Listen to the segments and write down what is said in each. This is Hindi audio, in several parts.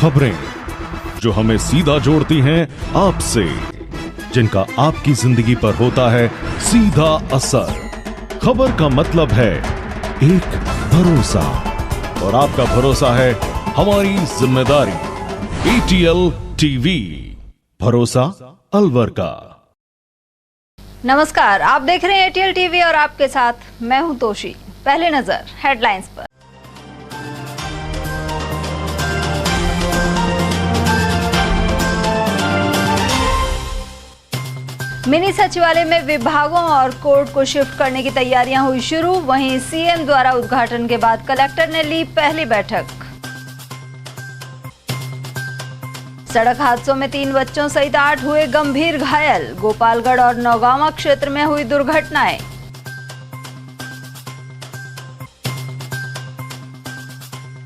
खबरें जो हमें सीधा जोड़ती हैं आपसे, जिनका आपकी जिंदगी पर होता है सीधा असर। खबर का मतलब है एक भरोसा, और आपका भरोसा है हमारी जिम्मेदारी। ATL TV, भरोसा अलवर का। नमस्कार, आप देख रहे हैं ATL TV और आपके साथ मैं हूं तोशी। पहले नजर हेडलाइंस पर। मिनी सचिवालय में विभागों और कोर्ट को शिफ्ट करने की तैयारियां हुई शुरू। वहीं सीएम द्वारा उद्घाटन के बाद कलेक्टर ने ली पहली बैठक। सड़क हादसों में 3 बच्चों सहित 8 हुए गंभीर घायल। गोपालगढ़ और नौगांवा क्षेत्र में हुई दुर्घटनाएं।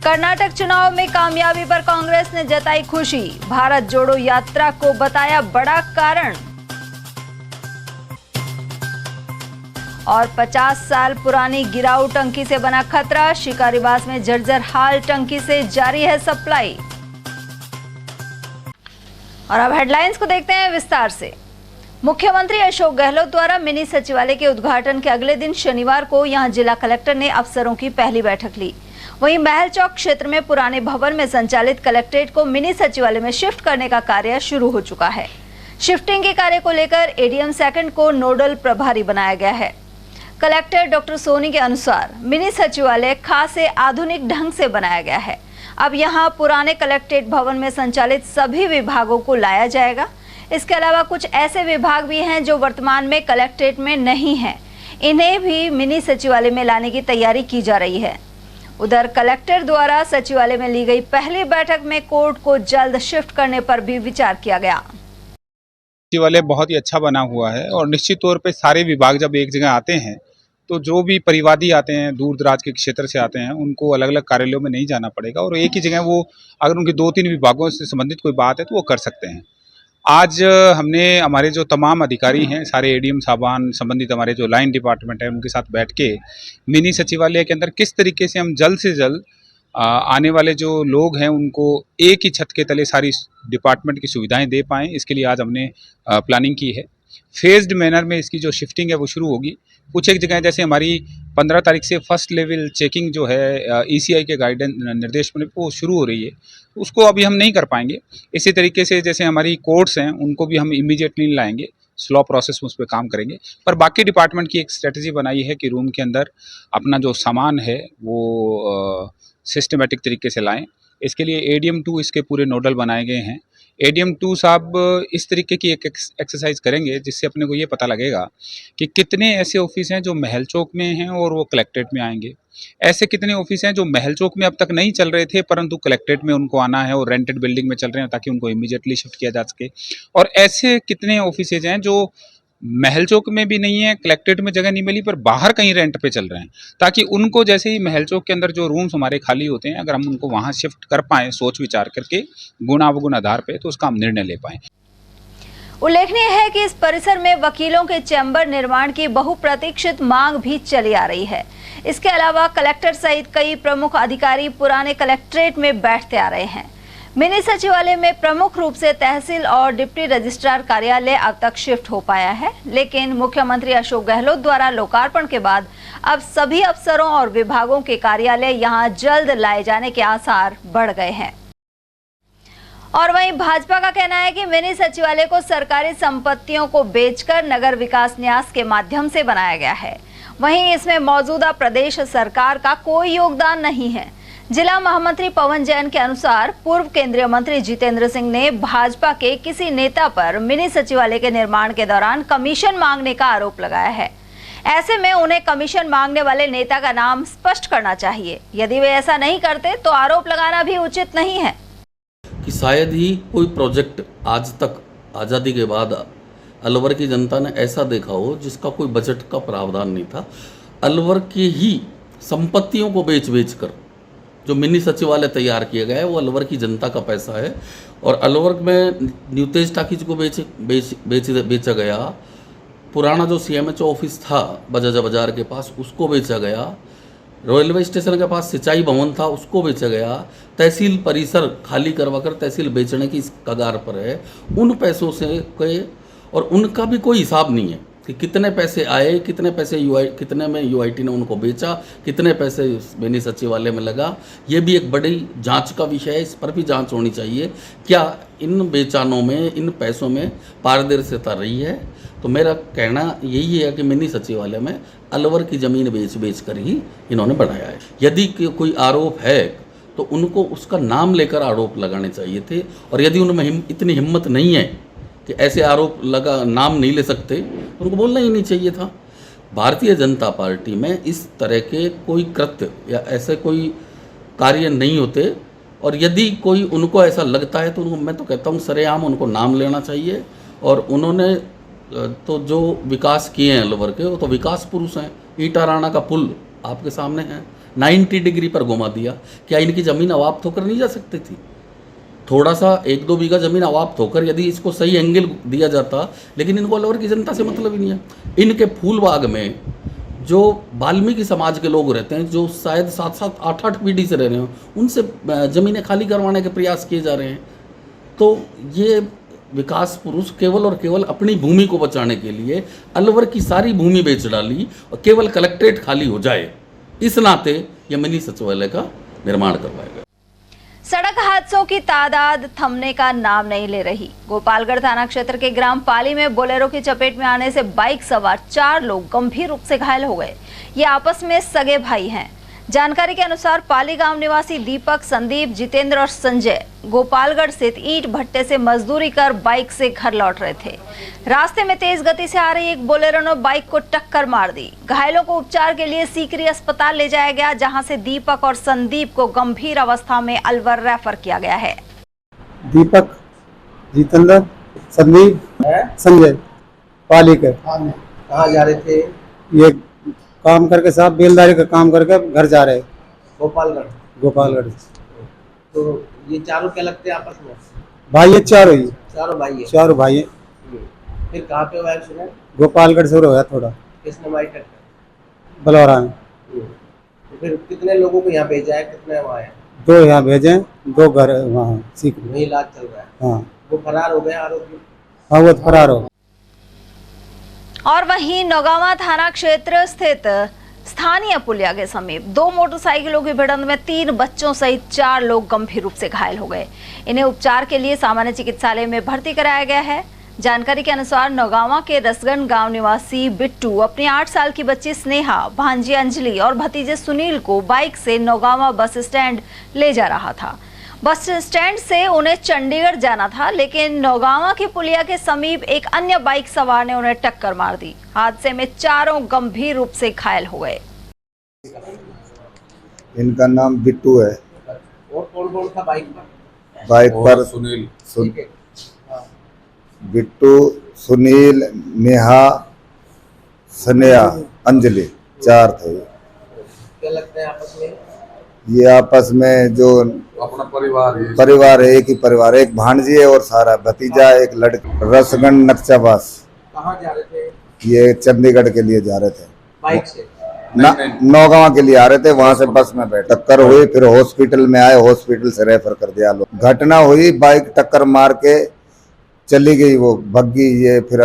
कर्नाटक चुनाव में कामयाबी पर कांग्रेस ने जताई खुशी। भारत जोड़ो यात्रा को बताया बड़ा कारण। और 50 साल पुरानी गिराऊ टंकी से बना खतरा। शिकारीबास में जर्जर हाल टंकी से जारी है सप्लाई। और अब हेडलाइंस को देखते हैं विस्तार से। मुख्यमंत्री अशोक गहलोत द्वारा मिनी सचिवालय के उद्घाटन के अगले दिन शनिवार को यहां जिला कलेक्टर ने अफसरों की पहली बैठक ली। वहीं महल चौक क्षेत्र में पुराने भवन में संचालित कलेक्ट्रेट को मिनी सचिवालय में शिफ्ट करने का कार्य शुरू हो चुका है। शिफ्टिंग के कार्य को लेकर ADM सेकंड को नोडल प्रभारी बनाया गया है। कलेक्टर डॉक्टर सोनी के अनुसार मिनी सचिवालय खासे आधुनिक ढंग से बनाया गया है। अब यहां पुराने कलेक्ट्रेट भवन में संचालित सभी विभागों को लाया जाएगा। इसके अलावा कुछ ऐसे विभाग भी हैं जो वर्तमान में कलेक्ट्रेट में नहीं हैं, इन्हें भी मिनी सचिवालय में लाने की तैयारी की जा रही है। उधर कलेक्टर द्वारा सचिवालय में ली गई पहली बैठक में कोर्ट को जल्द शिफ्ट करने पर भी विचार किया गया। सचिवालय बहुत ही अच्छा बना हुआ है और निश्चित तौर पे सारे विभाग जब एक जगह आते हैं तो जो भी परिवादी आते हैं, दूर दराज के क्षेत्र से आते हैं, उनको अलग अलग कार्यालयों में नहीं जाना पड़ेगा और एक ही जगह वो अगर उनके 2-3 विभागों से संबंधित कोई बात है तो वो कर सकते हैं। आज हमने हमारे जो तमाम अधिकारी हैं, सारे ADM साहबान, संबंधित हमारे जो लाइन डिपार्टमेंट है, उनके साथ बैठ के मिनी सचिवालय के अंदर किस तरीके से हम जल्द से जल्द आने वाले जो लोग हैं उनको एक ही छत के तले सारी डिपार्टमेंट की सुविधाएं दे पाएँ, इसके लिए आज हमने प्लानिंग की है। फेज्ड मैनर में इसकी जो शिफ्टिंग है वो शुरू होगी। कुछ एक जगह जैसे हमारी 15 तारीख से फर्स्ट लेवल चेकिंग जो है ECI के गाइडेंस निर्देश में वो शुरू हो रही है, उसको अभी हम नहीं कर पाएंगे। इसी तरीके से जैसे हमारी कोर्ट्स हैं उनको भी हम इमीडिएटली लाएंगे, स्लो प्रोसेस में उस पर काम करेंगे। पर बाकी डिपार्टमेंट की एक स्ट्रेटजी बनाई है कि रूम के अंदर अपना जो सामान है वो सिस्टमेटिक तरीके से लाएं। इसके लिए ADM 2 इसके पूरे नोडल बनाए गए हैं। ADM 2 साहब इस तरीके की एक एक्सरसाइज करेंगे जिससे अपने को ये पता लगेगा कि कितने ऐसे ऑफिस हैं जो महल चौक में हैं और वो कलेक्ट्रेट में आएंगे, ऐसे कितने ऑफिस हैं जो महल चौक में अब तक नहीं चल रहे थे परंतु कलेक्ट्रेट में उनको आना है और रेंटेड बिल्डिंग में चल रहे हैं ताकि उनको इमीडिएटली शिफ्ट किया जा सके, और ऐसे कितने ऑफिसेज हैं जो महल चौक में भी नहीं है, कलेक्ट्रेट में जगह नहीं मिली पर बाहर कहीं रेंट पे चल रहे हैं, ताकि उनको जैसे ही महल चौक के अंदर जो रूम्स हमारे खाली होते हैं अगर हम उनको वहां शिफ्ट कर पाएं सोच विचार करके गुणावगुण आधार पे, तो उसका हम निर्णय ले पाएं। उल्लेखनीय है कि इस परिसर में वकीलों के चैम्बर निर्माण की बहुप्रतीक्षित मांग भी चली आ रही है। इसके अलावा कलेक्टर सहित कई प्रमुख अधिकारी पुराने कलेक्ट्रेट में बैठते आ रहे हैं। मिनी सचिवालय में प्रमुख रूप से तहसील और डिप्टी रजिस्ट्रार कार्यालय अब तक शिफ्ट हो पाया है, लेकिन मुख्यमंत्री अशोक गहलोत द्वारा लोकार्पण के बाद अब सभी अफसरों और विभागों के कार्यालय यहां जल्द लाए जाने के आसार बढ़ गए हैं। और वहीं भाजपा का कहना है कि मिनी सचिवालय को सरकारी संपत्तियों को बेचकर नगर विकास न्यास के माध्यम से बनाया गया है। वहीं इसमें मौजूदा प्रदेश सरकार का कोई योगदान नहीं है। जिला महामंत्री पवन जैन के अनुसार पूर्व केंद्रीय मंत्री जितेंद्र सिंह ने भाजपा के किसी नेता पर मिनी सचिवालय के निर्माण के दौरान कमीशन मांगने का आरोप लगाया है। ऐसे में उन्हें कमीशन मांगने वाले नेता का नाम स्पष्ट करना चाहिए। यदि वे ऐसा नहीं करते तो आरोप लगाना भी उचित नहीं है। कि शायद ही कोई प्रोजेक्ट आज तक आज़ादी के बाद अलवर की जनता ने ऐसा देखा हो जिसका कोई बजट का प्रावधान नहीं था। अलवर की ही संपत्तियों को बेच कर जो मिनी सचिवालय तैयार किया गया है वो अलवर की जनता का पैसा है। और अलवर में न्यू तेज टाकीज को बेचा गया, पुराना जो CMHO ऑफिस था बजाजा बाजार के पास उसको बेचा गया, रेलवे स्टेशन के पास सिंचाई भवन था, उसको बेचा गया। तहसील परिसर खाली करवाकर तहसील बेचने की कगार पर है। उन पैसों से और उनका भी कोई हिसाब नहीं है कि कितने पैसे आए, कितने पैसे कितने में यूआईटी ने उनको बेचा, कितने पैसे मिनी सचिवालय में लगा। ये भी एक बड़ी जांच का विषय है, इस पर भी जांच होनी चाहिए। क्या इन बेचानों में, इन पैसों में पारदर्शिता रही है? तो मेरा कहना यही है कि मिनी सचिवालय में अलवर की ज़मीन बेच कर ही इन्होंने बनाया है। यदि कोई आरोप है तो उनको उसका नाम लेकर आरोप लगाने चाहिए थे, और यदि उनमें इतनी हिम्मत नहीं है कि ऐसे आरोप नाम नहीं ले सकते, उनको बोलना ही नहीं चाहिए था। भारतीय जनता पार्टी में इस तरह के कोई कृत्य या ऐसे कोई कार्य नहीं होते, और यदि कोई उनको ऐसा लगता है तो उनको, मैं तो कहता हूँ, सरेआम उनको नाम लेना चाहिए। और उन्होंने तो जो विकास किए हैं अलवर के, वो तो विकास पुरुष हैं। ईटा राणा का पुल आपके सामने है, 90 डिग्री पर घुमा दिया। क्या इनकी ज़मीन अवाप्त होकर नहीं जा सकती थी? थोड़ा सा 1-2 बीघा ज़मीन अवाप्त होकर यदि इसको सही एंगल दिया जाता, लेकिन इनको अलवर की जनता से मतलब ही नहीं है। इनके फूलबाग में जो वाल्मीकि समाज के लोग रहते हैं, जो शायद 7-7, 8-8 पीढ़ी से रह रहे हैं, उनसे ज़मीनें खाली करवाने के प्रयास किए जा रहे हैं। तो ये विकास पुरुष केवल और केवल अपनी भूमि को बचाने के लिए अलवर की सारी भूमि बेच डाली और केवल कलेक्ट्रेट खाली हो जाए, इस नाते ये मिनी सचिवालय का निर्माण करवाया गया। सड़क हादसों की तादाद थमने का नाम नहीं ले रही। गोपालगढ़ थाना क्षेत्र के ग्राम पाली में बोलेरो की चपेट में आने से बाइक सवार 4 लोग गंभीर रूप से घायल हो गए। ये आपस में सगे भाई हैं। जानकारी के अनुसार पाली गांव निवासी दीपक, संदीप, जितेंद्र और संजय गोपालगढ़ स्थित ईंट भट्टे से मजदूरी कर बाइक से घर लौट रहे थे। रास्ते में तेज गति से आ रही एक बोलेरो ने बाइक को टक्कर मार दी। घायलों को उपचार के लिए सीकरी अस्पताल ले जाया गया, जहां से दीपक और संदीप को गंभीर अवस्था में अलवर रेफर किया गया है। दीपक, जितेंद्र, संदीप, संजय पाली के कहाँ जा रहे थे? ये काम करके साहब बेलदारी का काम करके घर जा रहे। गोपालगढ़। तो ये चारों क्या लगते हैं आपस में? भाई ये चारों ही, चारों भाई है। फिर कहाँ पे हुआ एक्सीडेंट? गोपालगढ़ से हुआ थोड़ा। किसने मारी टक्कर? बलौरा में। तो फिर कितने लोगों को यहाँ भेजा है, कितने वहाँ है? 2 यहाँ भेजे, 2 घर वहाँ सीकरी। वही इलाज चल रहा है। हाँ, वो फरार हो गए आरोपी? हाँ वो फरार हो। और वहीं नौगावा थाना क्षेत्र स्थित स्थानीय पुलिया के समीप 2 मोटरसाइकिलों की भिड़ंत में 3 बच्चों सहित 4 लोग गंभीर रूप से घायल हो गए। इन्हें उपचार के लिए सामान्य चिकित्सालय में भर्ती कराया गया है। जानकारी के अनुसार नौगावा के रसगन गांव निवासी बिट्टू अपनी 8 साल की बच्ची स्नेहा, भांजी अंजलि और भतीजे सुनील को बाइक से नौगावा बस स्टैंड ले जा रहा था। बस स्टैंड से उन्हें चंडीगढ़ जाना था, लेकिन नौगावा की पुलिया के समीप एक अन्य बाइक सवार ने उन्हें टक्कर मार दी। हादसे में चारों गंभीर रूप से घायल हो गए। इनका नाम बिट्टू है। और कौन था बाइक पर? बाइक पर सुनील, बिट्टू, सुनील, नेहा, स्नेहा, अंजलि, 4 थे। क्या लगता है आपस में? ये आपस में जो अपना परिवार है, एक ही परिवार, एक भांजी है और सारा भतीजा, एक लड़का। रसगन नक्शाबास। कहाँ जा रहे थे? ये चंडीगढ़ के लिए जा रहे थे बाइक से? नौगावा के लिए आ रहे थे, वहां से बस में बैठ टक्कर हुई, फिर हॉस्पिटल में आए, हॉस्पिटल से रेफर कर दिया लोग। घटना हुई, बाइक टक्कर मार के चली गई, वो भग्गी। ये फिर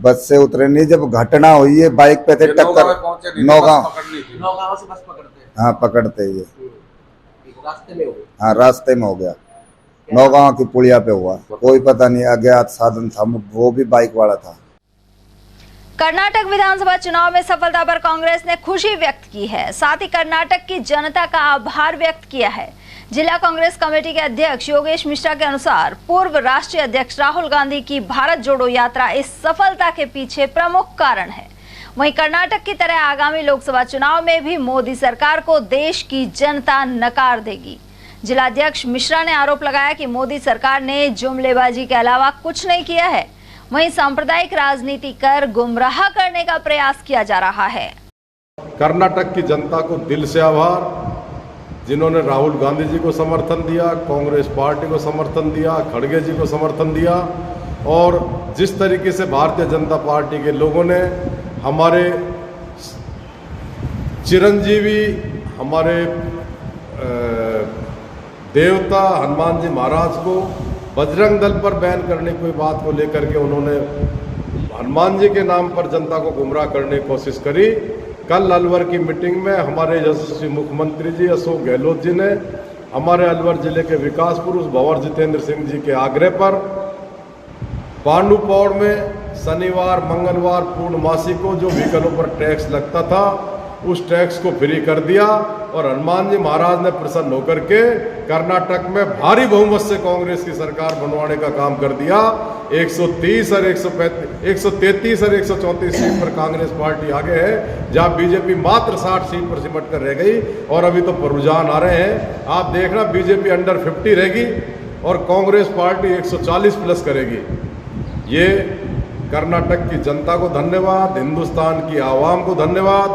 बस से उतरे नहीं, जब घटना हुई है बाइक पे थे, टक्कर नौगावा से बस पकड़ते? हाँ पकड़ते ये। रास्ते में हो गया? हाँ रास्ते में हो गया, नौगावा की पुलिया पे हुआ। कोई पता नहीं अज्ञात साधन था, वो भी बाइक वाला था। कर्नाटक विधानसभा चुनाव में सफलता पर कांग्रेस ने खुशी व्यक्त की है, साथ ही कर्नाटक की जनता का आभार व्यक्त किया है। जिला कांग्रेस कमेटी के अध्यक्ष योगेश मिश्रा के अनुसार पूर्व राष्ट्रीय अध्यक्ष राहुल गांधी की भारत जोड़ो यात्रा इस सफलता के पीछे प्रमुख कारण है। वहीं कर्नाटक की तरह आगामी लोकसभा चुनाव में भी मोदी सरकार को देश की जनता नकार देगी। जिलाध्यक्ष मिश्रा ने आरोप लगाया कि मोदी सरकार ने जुमलेबाजी के अलावा कुछ नहीं किया है, वहीं सांप्रदायिक राजनीति कर गुमराह करने का प्रयास किया जा रहा है। कर्नाटक की जनता को दिल से आभार, जिन्होंने राहुल गांधी जी को समर्थन दिया, कांग्रेस पार्टी को समर्थन दिया, खड़गे जी को समर्थन दिया, और जिस तरीके से भारतीय जनता पार्टी के लोगों ने हमारे चिरंजीवी हमारे देवता हनुमान जी महाराज को बजरंग दल पर बैन करने की बात को लेकर के उन्होंने हनुमान जी के नाम पर जनता को गुमराह करने की कोशिश करी। कल अलवर की मीटिंग में हमारे यशस्वी मुख्यमंत्री जी अशोक गहलोत जी ने हमारे अलवर जिले के विकास पुरुष भंवर जितेंद्र सिंह जी के आग्रह पर पांडुपौड़ में शनिवार मंगलवार पूर्णमासी को जो व्हीकलों पर टैक्स लगता था उस टैक्स को फ्री कर दिया और हनुमान जी महाराज ने प्रसन्न होकर के कर्नाटक में भारी बहुमत से कांग्रेस की सरकार बनवाने का काम कर दिया। 130 और 133 और 134 सीट पर कांग्रेस पार्टी आगे है, जहां बीजेपी मात्र 60 सीट पर सिमट कर रह गई और अभी तो रुझान आ रहे हैं। आप देखना बीजेपी अंडर 50 रहेगी और कांग्रेस पार्टी 140 प्लस करेगी। ये कर्नाटक की जनता को धन्यवाद, हिंदुस्तान की आवाम को धन्यवाद,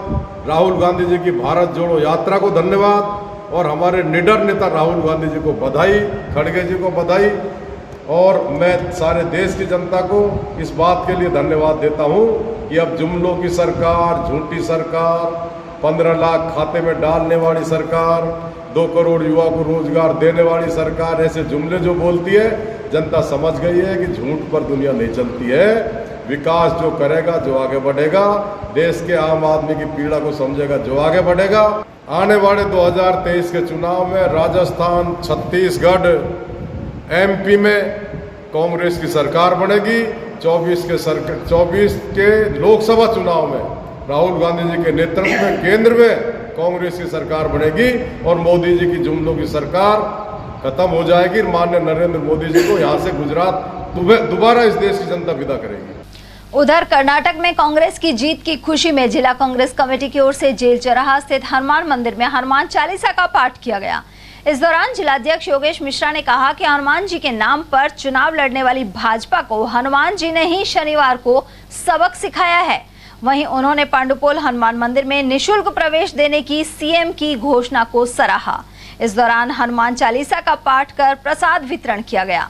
राहुल गांधी जी की भारत जोड़ो यात्रा को धन्यवाद और हमारे निडर नेता राहुल गांधी जी को बधाई, खड़गे जी को बधाई। और मैं सारे देश की जनता को इस बात के लिए धन्यवाद देता हूं कि अब जुमलों की सरकार, झूठी सरकार, 15 लाख खाते में डालने वाली सरकार, 2 करोड़ युवा को रोजगार देने वाली सरकार, ऐसे जुमले जो बोलती है, जनता समझ गई है कि झूठ पर दुनिया नहीं चलती है। विकास जो करेगा, जो आगे बढ़ेगा, देश के आम आदमी की पीड़ा को समझेगा, जो आगे बढ़ेगा। आने वाले 2023 के चुनाव में राजस्थान, छत्तीसगढ़, एमपी में कांग्रेस की सरकार बनेगी। 24 के लोकसभा चुनाव में राहुल गांधी जी के नेतृत्व में केंद्र में कांग्रेस की सरकार बनेगी और मोदी जी की जुमलों की सरकार खत्म हो जाएगी। माननीय नरेंद्र मोदी जी को यहाँ से गुजरात दोबारा इस देश की जनता विदा करेगी। उधर कर्नाटक में कांग्रेस की जीत की खुशी में जिला कांग्रेस कमेटी की ओर से जेल चौराहा स्थित हनुमान मंदिर में हनुमान चालीसा का पाठ किया गया। इस दौरान जिलाध्यक्ष योगेश मिश्रा ने कहा कि हनुमान जी के नाम पर चुनाव लड़ने वाली भाजपा को हनुमान जी ने ही शनिवार को सबक सिखाया है। वहीं उन्होंने पांडुपोल हनुमान मंदिर में निःशुल्क प्रवेश देने की सीएम की घोषणा को सराहा। इस दौरान हनुमान चालीसा का पाठ कर प्रसाद वितरण किया गया।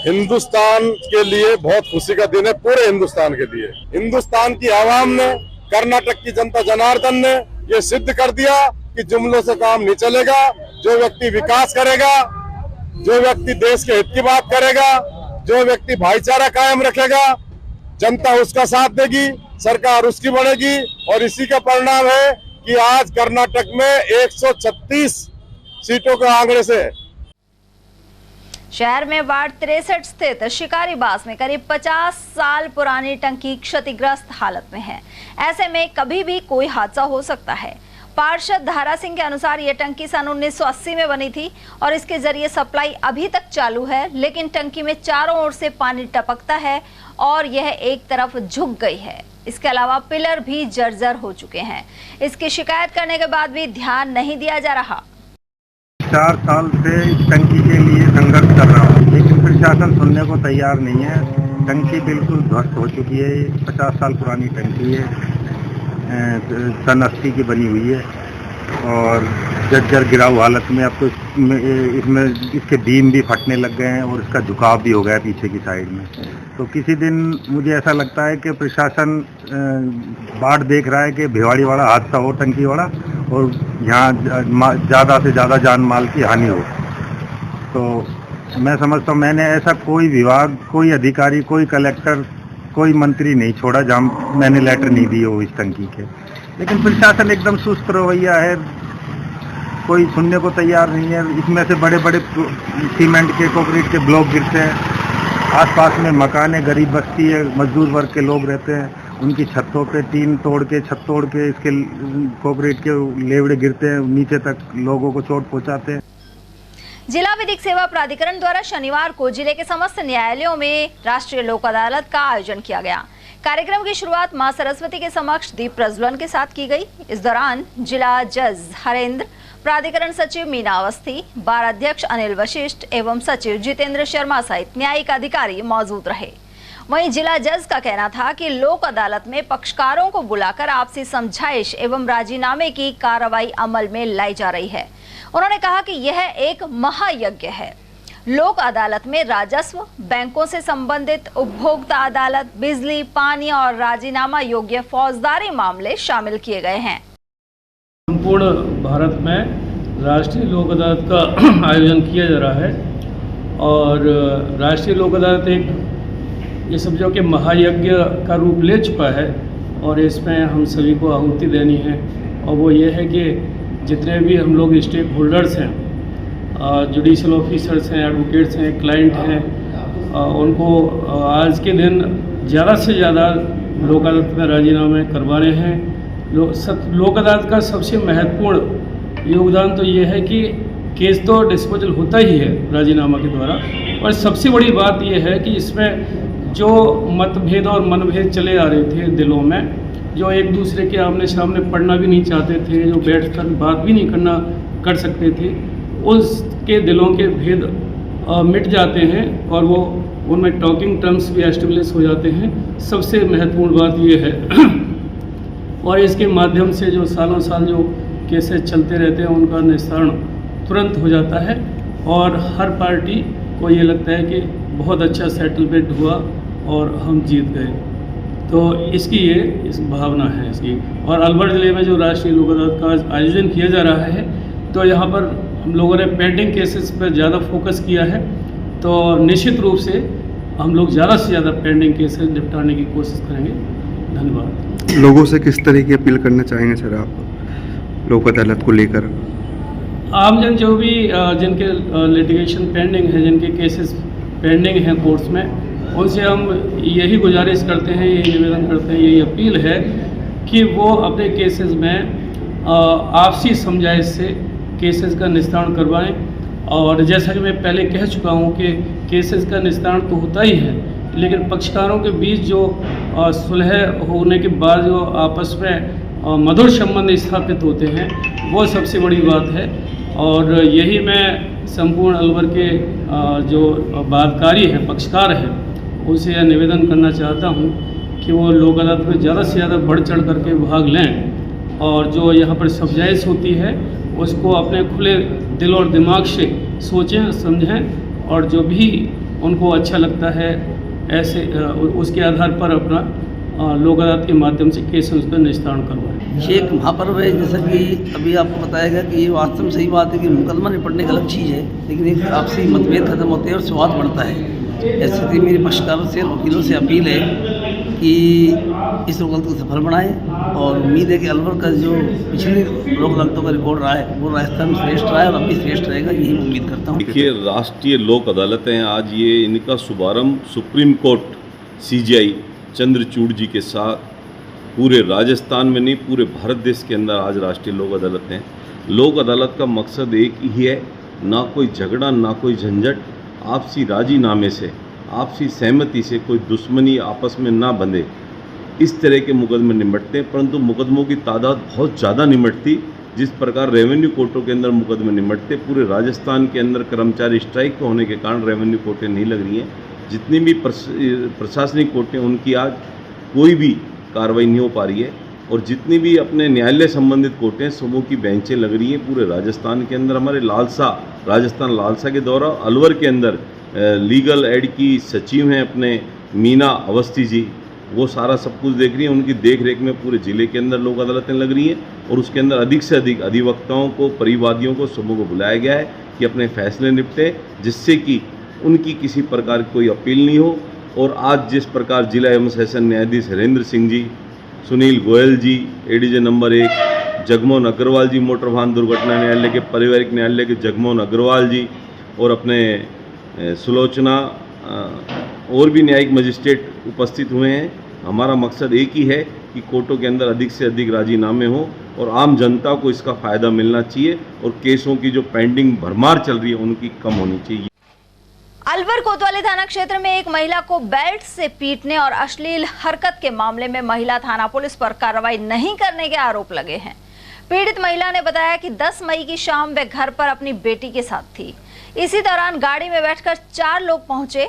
हिंदुस्तान के लिए बहुत खुशी का दिन है, पूरे हिंदुस्तान के लिए। हिंदुस्तान की आवाम ने, कर्नाटक की जनता जनार्दन ने ये सिद्ध कर दिया कि जुमलों से काम नहीं चलेगा। जो व्यक्ति विकास करेगा, जो व्यक्ति देश के हित की बात करेगा, जो व्यक्ति भाईचारा कायम रखेगा, जनता उसका साथ देगी, सरकार उसकी बढ़ेगी। और इसी का परिणाम है कि आज कर्नाटक में 136 सीटों के आंकड़े से शहर में वार्ड 63 स्थित शिकारी बास में करीब 50 साल पुरानी टंकी क्षतिग्रस्त हालत में है। ऐसे में कभी भी कोई हादसा हो सकता है। पार्षद धारा सिंह के अनुसार यह टंकी सन 1980 में बनी थी और इसके जरिए सप्लाई अभी तक चालू है, लेकिन टंकी में चारों ओर से पानी टपकता है और यह एक तरफ झुक गई है। इसके अलावा पिलर भी जर्जर हो चुके हैं। इसकी शिकायत करने के बाद भी ध्यान नहीं दिया जा रहा। 4 साल से इस टंकी के लिए संघर्ष कर रहा हूँ, लेकिन प्रशासन सुनने को तैयार नहीं है। टंकी बिल्कुल ध्वस्त हो चुकी है। 50 साल पुरानी टंकी है, सन 80 की बनी हुई है और जर्जर गिराव हालत में। अब तो इसमें इसके बीम भी फटने लग गए हैं और इसका झुकाव भी हो गया पीछे की साइड में। तो किसी दिन मुझे ऐसा लगता है कि प्रशासन बाट देख रहा है कि भिवाड़ी वाला हादसा हो, टंकी वाला, और यहाँ ज़्यादा से ज़्यादा जान माल की हानि हो। तो मैं समझता हूँ मैंने ऐसा कोई विभाग, कोई अधिकारी, कोई कलेक्टर, कोई मंत्री नहीं छोड़ा जहाँ मैंने लेटर नहीं दिए हो इस टंकी के। लेकिन प्रशासन एकदम सुस्त रवैया है, कोई सुनने को तैयार नहीं है। इसमें से बड़े बड़े सीमेंट के, कंक्रीट के ब्लॉक गिरते हैं। आसपास में मकान है, गरीब बस्ती है, मजदूर वर्ग के लोग रहते हैं। उनकी छतों पे टीन तोड़ के, छत तोड़ के इसके कंक्रीट के लेवड़े गिरते हैं, नीचे तक लोगों को चोट पहुंचाते हैं। जिला विधिक सेवा प्राधिकरण द्वारा शनिवार को जिले के समस्त न्यायालयों में राष्ट्रीय लोक अदालत का आयोजन किया गया। कार्यक्रम की शुरुआत मां सरस्वती के समक्ष दीप प्रज्वलन के साथ की गई। इस दौरान जिला जज हरेंद्र, प्राधिकरण सचिव मीना अवस्थी, बार अध्यक्ष अनिल वशिष्ठ एवं सचिव जितेंद्र शर्मा सहित न्यायिक अधिकारी मौजूद रहे। वहीं जिला जज का कहना था कि लोक अदालत में पक्षकारों को बुलाकर आपसी समझाइश एवं राजीनामे की कार्रवाई अमल में लाई जा रही है। उन्होंने कहा कि यह एक महायज्ञ है। लोक अदालत में राजस्व, बैंकों से संबंधित उपभोक्ता अदालत, बिजली, पानी और राजीनामा योग्य फौजदारी मामले शामिल किए गए हैं। संपूर्ण भारत में राष्ट्रीय लोक अदालत का आयोजन किया जा रहा है और राष्ट्रीय लोक अदालत एक ये समझो कि महायज्ञ का रूप ले चुका है और इसमें हम सभी को आहुति देनी है। और वो ये है कि जितने भी हम लोग स्टेक होल्डर्स हैं, जुडिशल ऑफिसर्स हैं, एडवोकेट्स हैं, क्लाइंट हैं, उनको आज के दिन ज़्यादा से ज़्यादा लोक अदालत में राजीनामे करवाने हैं। लोक अदालत का सबसे महत्वपूर्ण योगदान तो ये है कि केस तो डिस्पोजल होता ही है राजीनामा के द्वारा, और सबसे बड़ी बात ये है कि इसमें जो मतभेद और मनभेद चले आ रहे थे दिलों में, जो एक दूसरे के आमने सामने पढ़ना भी नहीं चाहते थे, जो बैठकर बात भी नहीं कर सकते थे, उसके दिलों के भेद मिट जाते हैं और वो उनमें टॉकिंग टर्म्स भी एस्टेब्लिश हो जाते हैं। सबसे महत्वपूर्ण बात ये है और इसके माध्यम से जो सालों साल जो केसेस चलते रहते हैं उनका निस्तारण तुरंत हो जाता है और हर पार्टी को ये लगता है कि बहुत अच्छा सेटलमेंट हुआ और हम जीत गए। तो इसकी ये इस भावना है इसकी। और अलवर ज़िले में जो राष्ट्रीय लोक अदालत का आयोजन किया जा रहा है, तो यहाँ पर हम लोगों ने पेंडिंग केसेस पर ज़्यादा फोकस किया है। तो निश्चित रूप से हम लोग ज़्यादा से ज़्यादा पेंडिंग केसेस निपटाने की कोशिश करेंगे। धन्यवाद। लोगों से किस तरह की अपील करना चाहेंगे सर आप लोक अदालत को लेकर? आमजन जो भी जिनके लिटिगेशन पेंडिंग है, जिनके केसेस पेंडिंग हैं कोर्ट्स में, उनसे हम यही गुजारिश करते हैं, यही निवेदन करते हैं, यही अपील है कि वो अपने केसेस में आपसी समझाइश से केसेस का निस्तारण करवाएं। और जैसा कि मैं पहले कह चुका हूं कि केसेस का निस्तारण तो होता ही है, लेकिन पक्षकारों के बीच जो सुलह होने के बाद जो आपस में मधुर संबंध स्थापित होते हैं, वो सबसे बड़ी बात है। और यही मैं संपूर्ण अलवर के जो वादकारी हैं, पक्षकार हैं, उनसे यह निवेदन करना चाहता हूं कि वो लोक अदालत में ज़्यादा से ज़्यादा बढ़ चढ़ करके भाग लें और जो यहाँ पर समझाइश होती है उसको अपने खुले दिल और दिमाग से सोचें, समझें और जो भी उनको अच्छा लगता है ऐसे उसके आधार पर अपना लोक अदालत के माध्यम से केस उसका निस्तारण करवाएं। ये एक महापर्व है, जैसा कि अभी आपको बताया गया कि ये वास्तव में सही बात है कि मुकदमा निपटने एक अलग चीज़ है, लेकिन एक आपसी मतभेद खत्म होते हैं और स्वाद बढ़ता है। ऐसी स्थिति मेरे पक्षकारों से, वकीलों से अपील है कि इस लोक अदालत को सफल बनाएं और उम्मीद है कि अलवर का जो पिछले लोक अदालतों का रिकॉर्ड रहा है वो राजस्थान में श्रेष्ठ रहा है और अब भी श्रेष्ठ रहेगा, यही उम्मीद करता हूँ। देखिए, राष्ट्रीय लोक अदालतें आज ये इनका शुभारंभ सुप्रीम कोर्ट CJI चंद्रचूड़ जी के साथ पूरे राजस्थान में नहीं, पूरे भारत देश के अंदर आज राष्ट्रीय लोक अदालतें। लोक अदालत का मकसद एक ही है, ना कोई झगड़ा, ना कोई झंझट, आपसी राजीनामे से, आपसी सहमति से कोई दुश्मनी आपस में ना बंधे, इस तरह के मुकदमे निपटते हैं। परंतु मुकदमों की तादाद बहुत ज़्यादा निपटती, जिस प्रकार रेवेन्यू कोर्टों के अंदर मुकदमे निपटते, पूरे राजस्थान के अंदर कर्मचारी स्ट्राइक होने के कारण रेवेन्यू कोर्टें नहीं लग रही हैं। जितनी भी प्रशासनिक कोर्टें, उनकी आज कोई भी कार्रवाई नहीं हो पा रही है और जितनी भी अपने न्यायालय संबंधित कोर्टें, समूह की बेंचें लग रही हैं पूरे राजस्थान के अंदर। हमारे राजस्थान लालसा के दौरा अलवर के अंदर लीगल एड की सचिव हैं अपने मीना अवस्थी जी, वो सारा सब कुछ देख रही हैं। उनकी देख रेख में पूरे ज़िले के अंदर लोक अदालतें लग रही हैं और उसके अंदर अधिक से अधिक अधिवक्ताओं को, परिवादियों को, समूह को बुलाया गया है कि अपने फैसले निपटे, जिससे कि उनकी किसी प्रकार की कोई अपील नहीं हो। और आज जिस प्रकार जिला एवं सेशन न्यायाधीश हरेंद्र सिंह जी, सुनील गोयल जी ADJ नंबर 1, जगमोहन अग्रवाल जी मोटर वाहन दुर्घटना न्यायालय के पारिवारिक न्यायालय के जगमोहन अग्रवाल जी और अपने सुलोचना और भी न्यायिक मजिस्ट्रेट उपस्थित हुए हैं। हमारा मकसद एक ही है कि कोर्टों के अंदर अधिक से अधिक राजीनामे हो और आम जनता को इसका फ़ायदा मिलना चाहिए और केसों की जो पेंडिंग भरमार चल रही है उनकी कम होनी चाहिए। अलवर कोतवाली थाना क्षेत्र में एक महिला को बेल्ट से पीटने और अश्लील हरकत के मामले में महिला थाना पुलिस पर कार्रवाई नहीं करने के आरोप लगे हैं। पीड़ित महिला ने बताया कि 10 मई की शाम वे घर पर अपनी बेटी के साथ थी। इसी दौरान गाड़ी में बैठकर 4 लोग पहुंचे।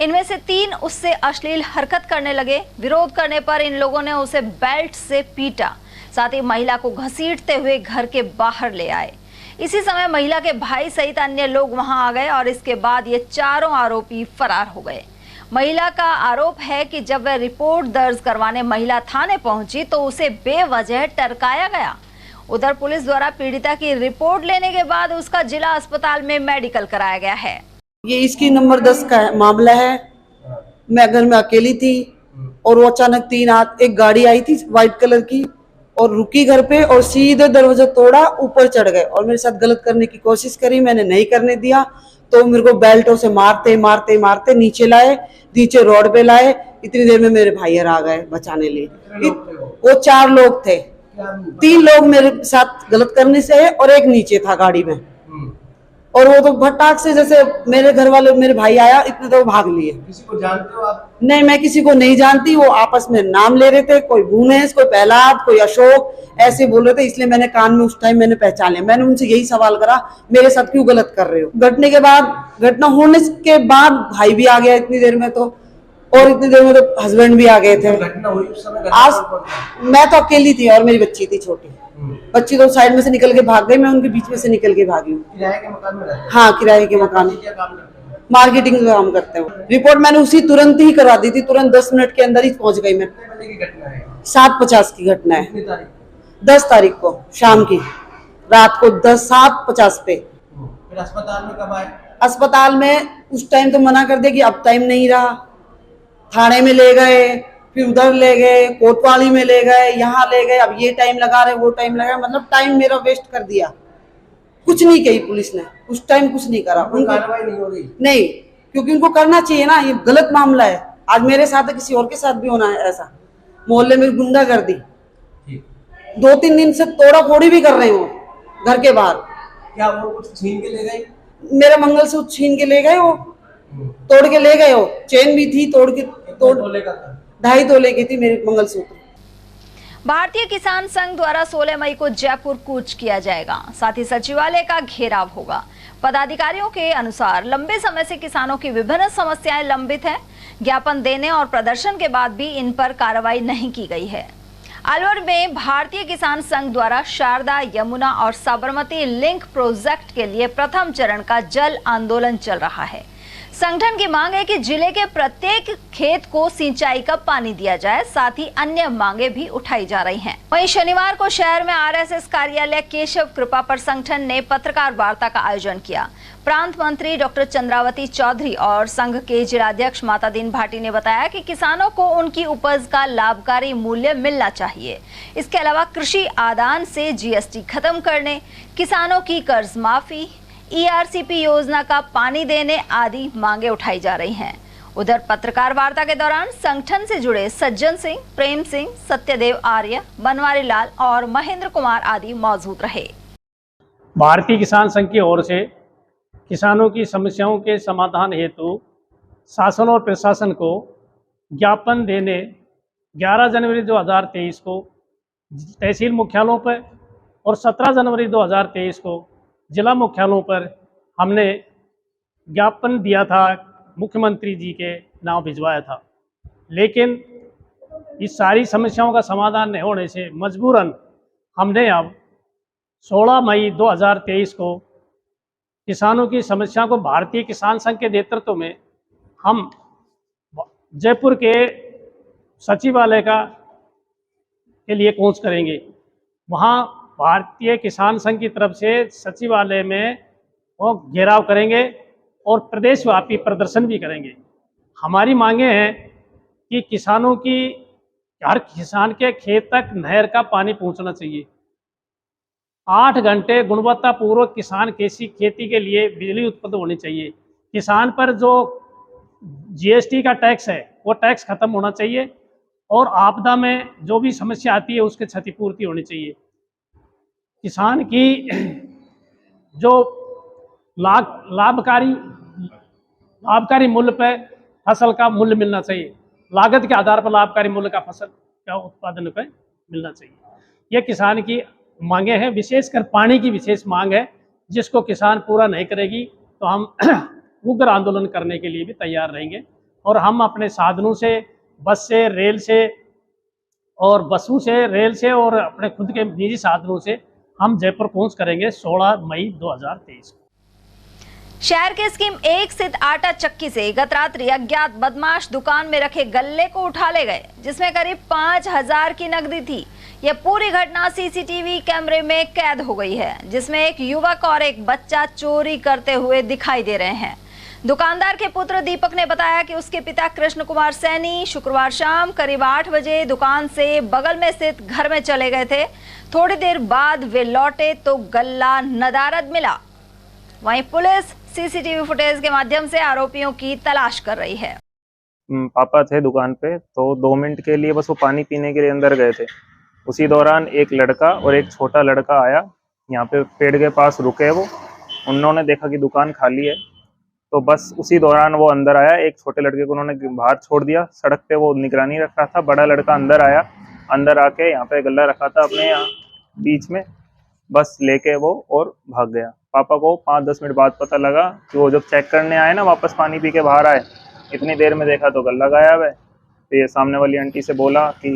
इनमें से 3 उससे अश्लील हरकत करने लगे। विरोध करने पर इन लोगों ने उसे बेल्ट से पीटा, साथ ही महिला को घसीटते हुए घर के बाहर ले आए। इसी समय महिला के भाई सहित अन्य लोग वहां आ गए और इसके बाद ये चारों आरोपी फरार हो गए। महिला का आरोप है कि जब वह रिपोर्ट दर्ज करवाने महिला थाने पहुंची तो उसे बेवजह टरकाया गया। उधर पुलिस द्वारा पीड़िता की रिपोर्ट लेने के बाद उसका जिला अस्पताल में मेडिकल कराया गया है। ये इसकी नंबर 10 का मामला है। मैं घर में अकेली थी और वो अचानक एक गाड़ी आई थी व्हाइट कलर की और रुकी घर पे और सीधे दरवाजा तोड़ा, ऊपर चढ़ गए और मेरे साथ गलत करने की कोशिश करी। मैंने नहीं करने दिया तो मेरे को बेल्टों से मारते मारते मारते नीचे लाए, नीचे रोड पे लाए। इतनी देर में मेरे भाई आ गए बचाने लिए। वो 4 लोग थे, 3 लोग मेरे साथ गलत करने से है और एक नीचे था गाड़ी में। और वो तो भट्टाक से जैसे मेरे घर वाले, मेरे भाई आया इतने तो भाग लिए। किसी को जानते हो आप? नहीं, मैं किसी को नहीं जानती। वो आपस में नाम ले रहे थे, कोई भुवनेश, कोई प्रहलाद, कोई अशोक, ऐसे बोल रहे थे। इसलिए मैंने कान में उस टाइम मैंने पहचान लिया। मैंने उनसे यही सवाल करा, मेरे साथ क्यों गलत कर रहे हो। घटना होने के बाद भाई भी आ गया इतनी देर में तो, और इतनी देर में तो हस्बैंड भी आ गए थे। घटना हुई उस समय आज मैं तो अकेली थी और मेरी बच्ची थी छोटी। बच्ची तो साइड में से निकल के भाग गई, मैं उनके बीच में से निकल के भागी हूँ। किराए के मकान में रहते हैं? हाँ, किराए के मकान में। क्या काम करते हैं? मार्केटिंग का काम करते हैं। रिपोर्ट मैंने उसी तुरंत ही करवा दी थी, तुरंत 10 मिनट के अंदर ही पहुंच गई मैं। कितने बजे की घटना है? 7:50 की घटना है। कितनी तारीख? 10 तारीख को शाम की, रात को 7:50 पे। फिर अस्पताल में कब आए? अस्पताल में उस टाइम तो मना कर दिया कि अब टाइम नहीं रहा। थाने में ले गए, फिर उधर ले गए, कोतवाली में ले गए, यहाँ ले गए, अब ये टाइम लगा रहे, वो टाइम लगा, मतलब टाइम मेरा वेस्ट कर दिया। कुछ नहीं कही पुलिस ने उस टाइम, कुछ नहीं करा। कोई कार्रवाई नहीं हो रही? नहीं, क्योंकि उनको करना चाहिए ना, ये गलत मामला है। आज मेरे साथ है, किसी और के साथ भी होना है ऐसा। मोहल्ले में गुंडागर्दी 2-3 दिन से तोड़ा फोड़ी भी कर रहे हो घर के बाहर। क्या वो कुछ छीन के ले गए? मेरा मंगलसूत्र छीन के ले गए, वो तोड़ के ले गए। हो चेन भी थी तोड़ 2.5 तोले की थी मेरे मंगलसूत्र। भारतीय किसान संघ द्वारा 16 मई को जयपुर कूच किया जाएगा, साथ ही सचिवालय का घेराव होगा। पदाधिकारियों के अनुसार लंबे समय से किसानों की विभिन्न समस्याएं लंबित हैं। ज्ञापन देने और प्रदर्शन के बाद भी इन पर कार्रवाई नहीं की गई है। अलवर में भारतीय किसान संघ द्वारा शारदा, यमुना और साबरमती लिंक प्रोजेक्ट के लिए प्रथम चरण का जल आंदोलन चल रहा है। संगठन की मांग है कि जिले के प्रत्येक खेत को सिंचाई का पानी दिया जाए, साथ ही अन्य मांगे भी उठाई जा रही हैं। वहीं शनिवार को शहर में आरएसएस कार्यालय केशव कृपा पर संगठन ने पत्रकार वार्ता का आयोजन किया। प्रांत मंत्री डॉक्टर चंद्रावती चौधरी और संघ के जिलाध्यक्ष मातादीन भाटी ने बताया कि किसानों को उनकी उपज का लाभकारी मूल्य मिलना चाहिए। इसके अलावा कृषि आदान से जीएसटी खत्म करने, किसानों की कर्ज माफी, ईआरसीपी योजना का पानी देने आदि मांगे उठाई जा रही हैं। उधर पत्रकार वार्ता के दौरान संगठन से जुड़े सज्जन सिंह, प्रेम सिंह, सत्यदेव आर्य, बनवारी लाल और महेंद्र कुमार आदि मौजूद रहे। भारतीय किसान संघ की ओर से किसानों की समस्याओं के समाधान हेतु शासन और प्रशासन को ज्ञापन देने 11 जनवरी 2023 को तहसील मुख्यालयों पर और 17 जनवरी 2023 को जिला मुख्यालयों पर हमने ज्ञापन दिया था, मुख्यमंत्री जी के नाम भिजवाया था। लेकिन इस सारी समस्याओं का समाधान नहीं होने से मजबूरन हमने अब 16 मई 2023 को किसानों की समस्या को भारतीय किसान संघ के नेतृत्व में हम जयपुर के सचिवालय के लिए कूच करेंगे। वहाँ भारतीय किसान संघ की तरफ से सचिवालय में वो घेराव करेंगे और प्रदेशव्यापी प्रदर्शन भी करेंगे। हमारी मांगे हैं कि किसानों की, हर किसान के खेत तक नहर का पानी पहुंचना चाहिए। 8 घंटे गुणवत्तापूर्वक किसान खेती के लिए बिजली उत्पन्न होनी चाहिए। किसान पर जो जीएसटी का टैक्स है वो टैक्स खत्म होना चाहिए और आपदा में जो भी समस्या आती है उसकी क्षतिपूर्ति होनी चाहिए। किसान की जो लाभकारी मूल्य पर फसल का मूल्य मिलना चाहिए, लागत के आधार पर लाभकारी मूल्य का फसल का उत्पादन पे मिलना चाहिए। ये किसान की मांगे हैं। विशेषकर पानी की विशेष मांग है, जिसको किसान पूरा नहीं करेगी तो हम उग्र आंदोलन करने के लिए भी तैयार रहेंगे। और हम अपने साधनों से, बस से, रेल से और बसों से, रेल से और अपने खुद के निजी साधनों से हम जयपुर पहुंच करेंगे 16 मई 2023 को। शहर के स्कीम 1 स्थित आटा चक्की से गत रात्रि अज्ञात बदमाश दुकान में रखे गल्ले को उठा ले गए, जिसमें करीब 5000 की नकदी थी। यह पूरी घटना सीसीटीवी कैमरे में कैद हो गई है, जिसमें एक युवक और एक बच्चा चोरी करते हुए दिखाई दे रहे हैं। दुकानदार के पुत्र दीपक ने बताया कि उसके पिता कृष्ण कुमार सैनी शुक्रवार शाम करीब 8 बजे दुकान से बगल में स्थित घर में चले गए थे। थोड़ी देर बाद वे लौटे तो गल्ला नदारद मिला। वहीं पुलिस सीसीटीवी फुटेज के माध्यम से आरोपियों की तलाश कर रही है। पापा थे दुकान पे, तो 2 मिनट के लिए बस वो पानी पीने के लिए अंदर गए थे। उसी दौरान एक लड़का और एक छोटा लड़का आया, यहाँ पे पेड़ के पास रुके वो। उन्होंने देखा कि दुकान खाली है, तो बस उसी दौरान वो अंदर आया। एक छोटे लड़के को उन्होंने बाहर छोड़ दिया, सड़क पे वो निगरानी रख रहा था। बड़ा लड़का अंदर आया, अंदर आके यहाँ पे गल्ला रखा था अपने यहाँ बीच में, बस लेके वो और भाग गया। पापा को 5-10 मिनट बाद पता लगा कि वो जब चेक करने आए ना, वापस पानी पी के बाहर आए, इतनी देर में देखा तो गल्ला गायब है। तो ये सामने वाली आंटी से बोला कि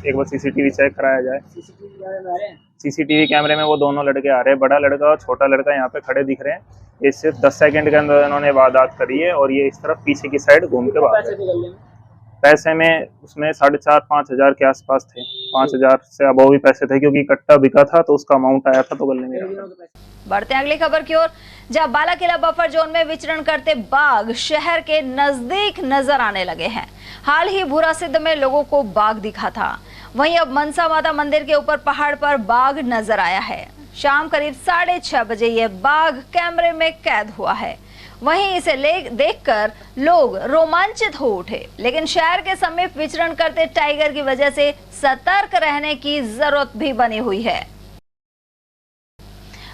एक बार सीसीटीवी चेक कराया जाए। सीसीटीवी कैमरे में वो दोनों लड़के आ रहे हैं, बड़ा लड़का और छोटा लड़का यहाँ पे खड़े दिख रहे हैं। इससे 10 सेकंड के अंदर इन्होंने वारदात करी है और ये इस तरफ पीछे की साइड घूम के भाग गए। पैसे में उसमें 4,500-5 हजार के आसपास थे। 5 हजार से अब भी पैसे थे, क्योंकि इकट्ठा बिका था तो उसका अमाउंट आया था तो गले में। बढ़ते हैं अगली खबर की ओर, जहां बालाकिला बफर जोन में विचरण करते बाघ शहर के नजदीक नजर आने लगे हैं। हाल ही भूरा सिद्ध में लोगों को बाघ दिखा था, वहीं अब मनसा माता मंदिर के ऊपर पहाड़ पर बाघ नजर आया है। शाम करीब 6:30 बजे यह बाघ कैमरे में कैद हुआ है। वहीं इसे देखकर लोग रोमांचित हो उठे, लेकिन शहर के समीप विचरण करते टाइगर की वजह से सतर्क रहने की जरूरत भी बनी हुई है।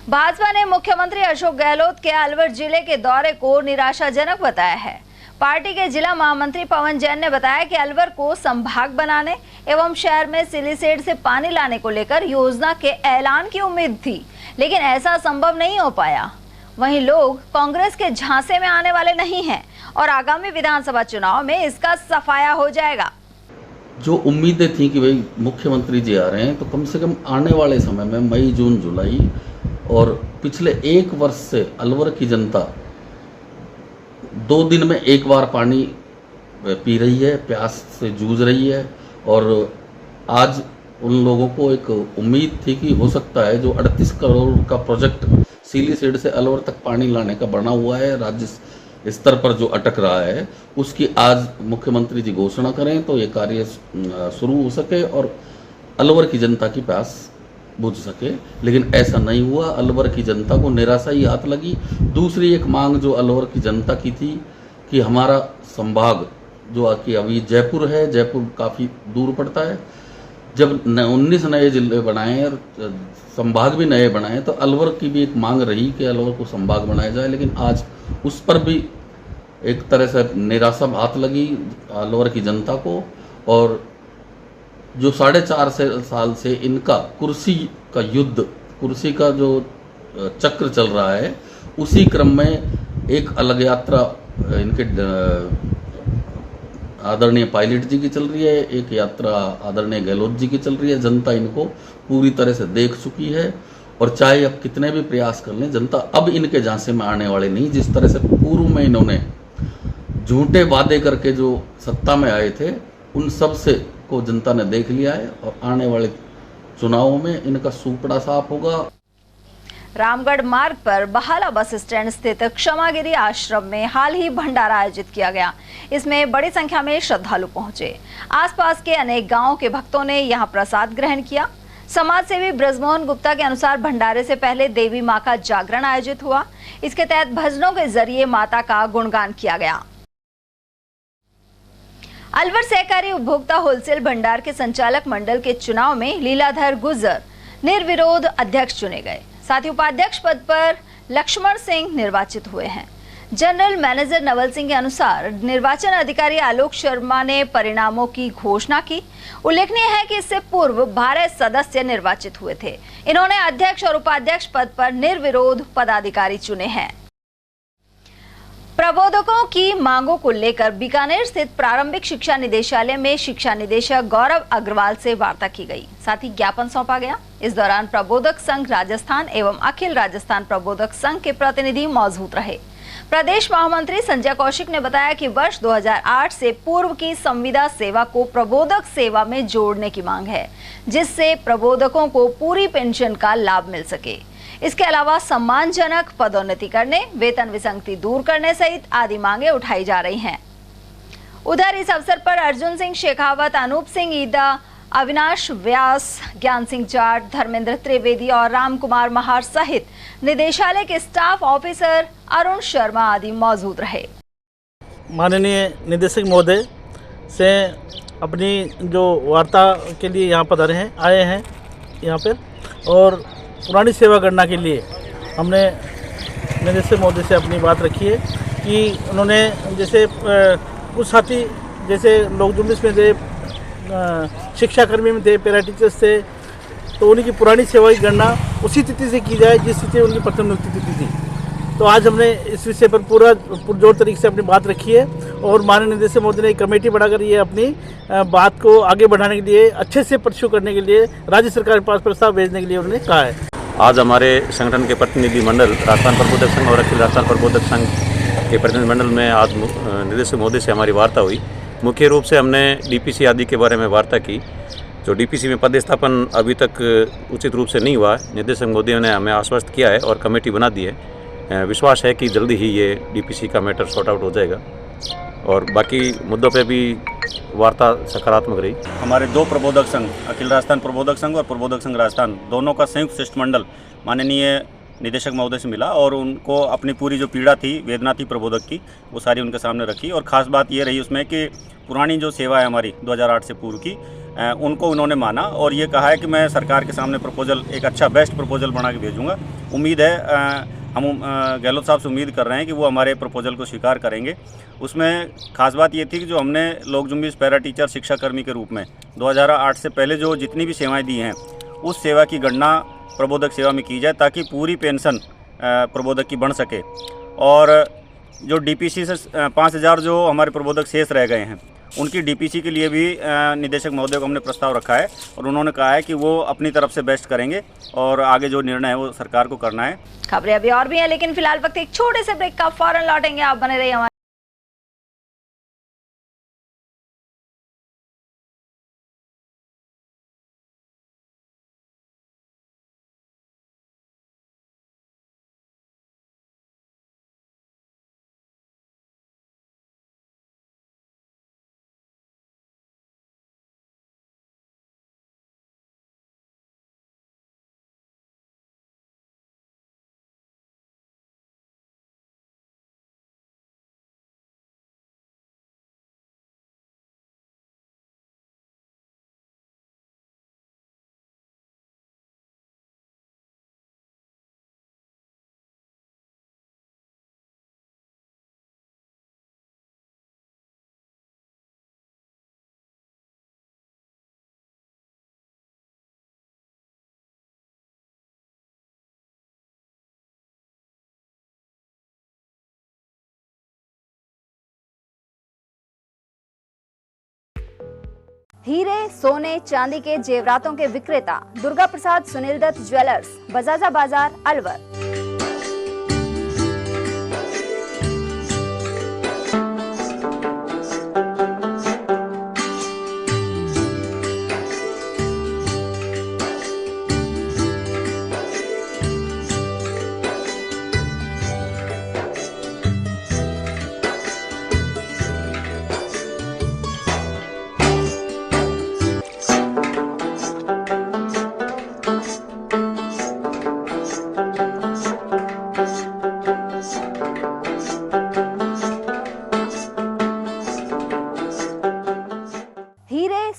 भाजपा ने मुख्यमंत्री अशोक गहलोत के अलवर जिले के दौरे को निराशाजनक बताया है। पार्टी के जिला महामंत्री पवन जैन ने बताया कि अलवर को संभाग बनाने एवं शहर में सिलीसेड से पानी लाने को लेकर योजना के ऐलान की उम्मीद थी, लेकिन ऐसा संभव नहीं हो पाया। वहीं लोग कांग्रेस के झांसे में आने वाले नहीं हैं और आगामी विधानसभा चुनाव में इसका सफाया हो जाएगा। जो उम्मीदें थी कि भाई मुख्यमंत्री जी आ रहे हैं, तो कम से कम आने वाले समय में मई, जून, जुलाई और पिछले 1 वर्ष से अलवर की जनता 2 दिन में 1 बार पानी पी रही है, प्यास से जूझ रही है। और आज उन लोगों को एक उम्मीद थी कि हो सकता है जो 38 करोड़ का प्रोजेक्ट सिलीसेड से अलवर तक पानी लाने का बना हुआ है, राज्य स्तर पर जो अटक रहा है, उसकी आज मुख्यमंत्री जी घोषणा करें तो ये कार्य शुरू हो सके और अलवर की जनता की प्यास बुझ सके। लेकिन ऐसा नहीं हुआ, अलवर की जनता को निराशा ही हाथ लगी। दूसरी एक मांग जो अलवर की जनता की थी कि हमारा संभाग जो कि अभी जयपुर है, जयपुर काफ़ी दूर पड़ता है, जब 19 नए जिले बनाए और संभाग भी नए बनाए तो अलवर की भी एक मांग रही कि अलवर को संभाग बनाया जाए, लेकिन आज उस पर भी एक तरह से निराशा हाथ लगी अलवर की जनता को। और जो 4.5 साल से इनका कुर्सी का युद्ध, कुर्सी का जो चक्र चल रहा है, उसी क्रम में एक अलग यात्रा इनके आदरणीय पायलट जी की चल रही है, एक यात्रा आदरणीय गहलोत जी की चल रही है। जनता इनको पूरी तरह से देख चुकी है और चाहे अब कितने भी प्रयास कर लें, जनता अब इनके झांसे में आने वाले नहीं। जिस तरह से पूर्व में इन्होंने झूठे वादे करके जो सत्ता में आए थे, उन सब से को जनता ने देख लिया है और आने वाले चुनावों में इनका सूपड़ा साफ होगा। रामगढ़ मार्ग पर बहाला बस स्टैंड स्थित क्षमागिरी आश्रम में हाल ही भंडारा आयोजित किया गया। इसमें बड़ी संख्या में श्रद्धालु पहुंचे। आसपास के अनेक गांवों के भक्तों ने यहां प्रसाद ग्रहण किया। समाज सेवी ब्रजमोहन गुप्ता के अनुसार भंडारे से पहले देवी मां का जागरण आयोजित हुआ। इसके तहत भजनों के जरिए माता का गुणगान किया गया। अलवर सहकारी उपभोक्ता होलसेल भंडार के संचालक मंडल के चुनाव में लीलाधर गुर्जर निर्विरोध अध्यक्ष चुने गए। साथ ही उपाध्यक्ष पद पर लक्ष्मण सिंह निर्वाचित हुए हैं। जनरल मैनेजर नवल सिंह के अनुसार निर्वाचन अधिकारी आलोक शर्मा ने परिणामों की घोषणा की। उल्लेखनीय है कि इससे पूर्व 12 सदस्य निर्वाचित हुए थे। इन्होंने अध्यक्ष और उपाध्यक्ष पद पर निर्विरोध पदाधिकारी चुने हैं। प्रबोधकों की मांगों को लेकर बीकानेर स्थित प्रारंभिक शिक्षा निदेशालय में शिक्षा निदेशक गौरव अग्रवाल से वार्ता की गई, साथ ही ज्ञापन सौंपा गया। इस दौरान प्रबोधक संघ राजस्थान एवं अखिल राजस्थान प्रबोधक संघ के प्रतिनिधि मौजूद रहे। प्रदेश महामंत्री संजय कौशिक ने बताया कि वर्ष 2008 से पूर्व की संविदा सेवा को प्रबोधक सेवा में जोड़ने की मांग है, जिससे प्रबोधकों को पूरी पेंशन का लाभ मिल सके। इसके अलावा सम्मानजनक पदोन्नति करने, वेतन विसंगति दूर करने सहित आदि मांगे उठाई जा रही हैं। उधर इस अवसर पर अर्जुन सिंह शेखावत, अनूप सिंह ईदा, अविनाश व्यास, ज्ञान सिंह जाट, धर्मेंद्र त्रिवेदी और राम कुमार महार सहित निदेशालय के स्टाफ ऑफिसर अरुण शर्मा आदि मौजूद रहे। माननीय निदेशक महोदय से अपनी जो वार्ता के लिए यहाँ पधारे हैं, आए हैं यहाँ पर, और पुरानी सेवा गणना के लिए हमने निदेशक महोदय से अपनी बात रखी है कि उन्होंने जैसे कुछ साथी जैसे लोग जुम्बिश में थे, शिक्षाकर्मी में थे, पैरा टीचर्स थे, तो उनकी पुरानी सेवा की गणना उसी तिथि से की जाए जिस तिथि उनकी प्रथम नियुक्ति तिथि थी। तो आज हमने इस विषय पर पूरा पुरजोर तरीके से अपनी बात रखी है और माननीय निदेशक महोदय ने एक कमेटी बनाकर ये अपनी बात को आगे बढ़ाने के लिए, अच्छे से परस्यू करने के लिए राज्य सरकार के पास प्रस्ताव भेजने के लिए उन्होंने कहा है। आज हमारे संगठन के प्रतिनिधि मंडल राजस्थान प्रबोधक संघ और अखिल राजस्थान प्रबोधक संघ के प्रतिनिधि मंडल में आज निदेशक महोदय से हमारी वार्ता हुई। मुख्य रूप से हमने डीपीसी आदि के बारे में वार्ता की। जो डीपीसी में पदस्थापन अभी तक उचित रूप से नहीं हुआ, निदेशक महोदय ने हमें आश्वस्त किया है और कमेटी बना दी है। विश्वास है कि जल्दी ही ये डीपीसी का मैटर सॉर्ट आउट हो जाएगा और बाकी मुद्दों पे भी वार्ता सकारात्मक रही। हमारे दो प्रबोधक संघ, अखिल राजस्थान प्रबोधक संघ और प्रबोधक संघ राजस्थान, दोनों का संयुक्त शिष्टमंडल माननीय निदेशक महोदय से मिला और उनको अपनी पूरी जो पीड़ा थी, वेदना थी प्रबोधक की, वो सारी उनके सामने रखी। और ख़ास बात ये रही उसमें कि पुरानी जो सेवा है हमारी 2008 से पूर्व की, उनको उन्होंने माना और ये कहा है कि मैं सरकार के सामने प्रपोजल, एक अच्छा बेस्ट प्रपोजल बना के भेजूँगा। उम्मीद है, हम गहलोत साहब से उम्मीद कर रहे हैं कि वो हमारे प्रपोजल को स्वीकार करेंगे। उसमें खास बात ये थी कि जो हमने लोक जुम्बिश पैरा टीचर शिक्षाकर्मी के रूप में 2008 से पहले जो जितनी भी सेवाएं दी हैं, उस सेवा की गणना प्रबोधक सेवा में की जाए ताकि पूरी पेंशन प्रबोधक की बन सके। और जो डीपीसी से 5000 जो हमारे प्रबोधक शेष रह गए हैं, उनकी डीपीसी के लिए भी निदेशक महोदय को हमने प्रस्ताव रखा है और उन्होंने कहा है कि वो अपनी तरफ से बेस्ट करेंगे और आगे जो निर्णय है वो सरकार को करना है। खबरें अभी और भी हैं, लेकिन फिलहाल वक्त एक छोटे से ब्रेक का, फौरन लौटेंगे। आप बने रहिए हमारे। हीरे, सोने, चांदी के जेवरातों के विक्रेता दुर्गा प्रसाद सुनील दत्त ज्वेलर्स, बजाजा बाजार, अलवर।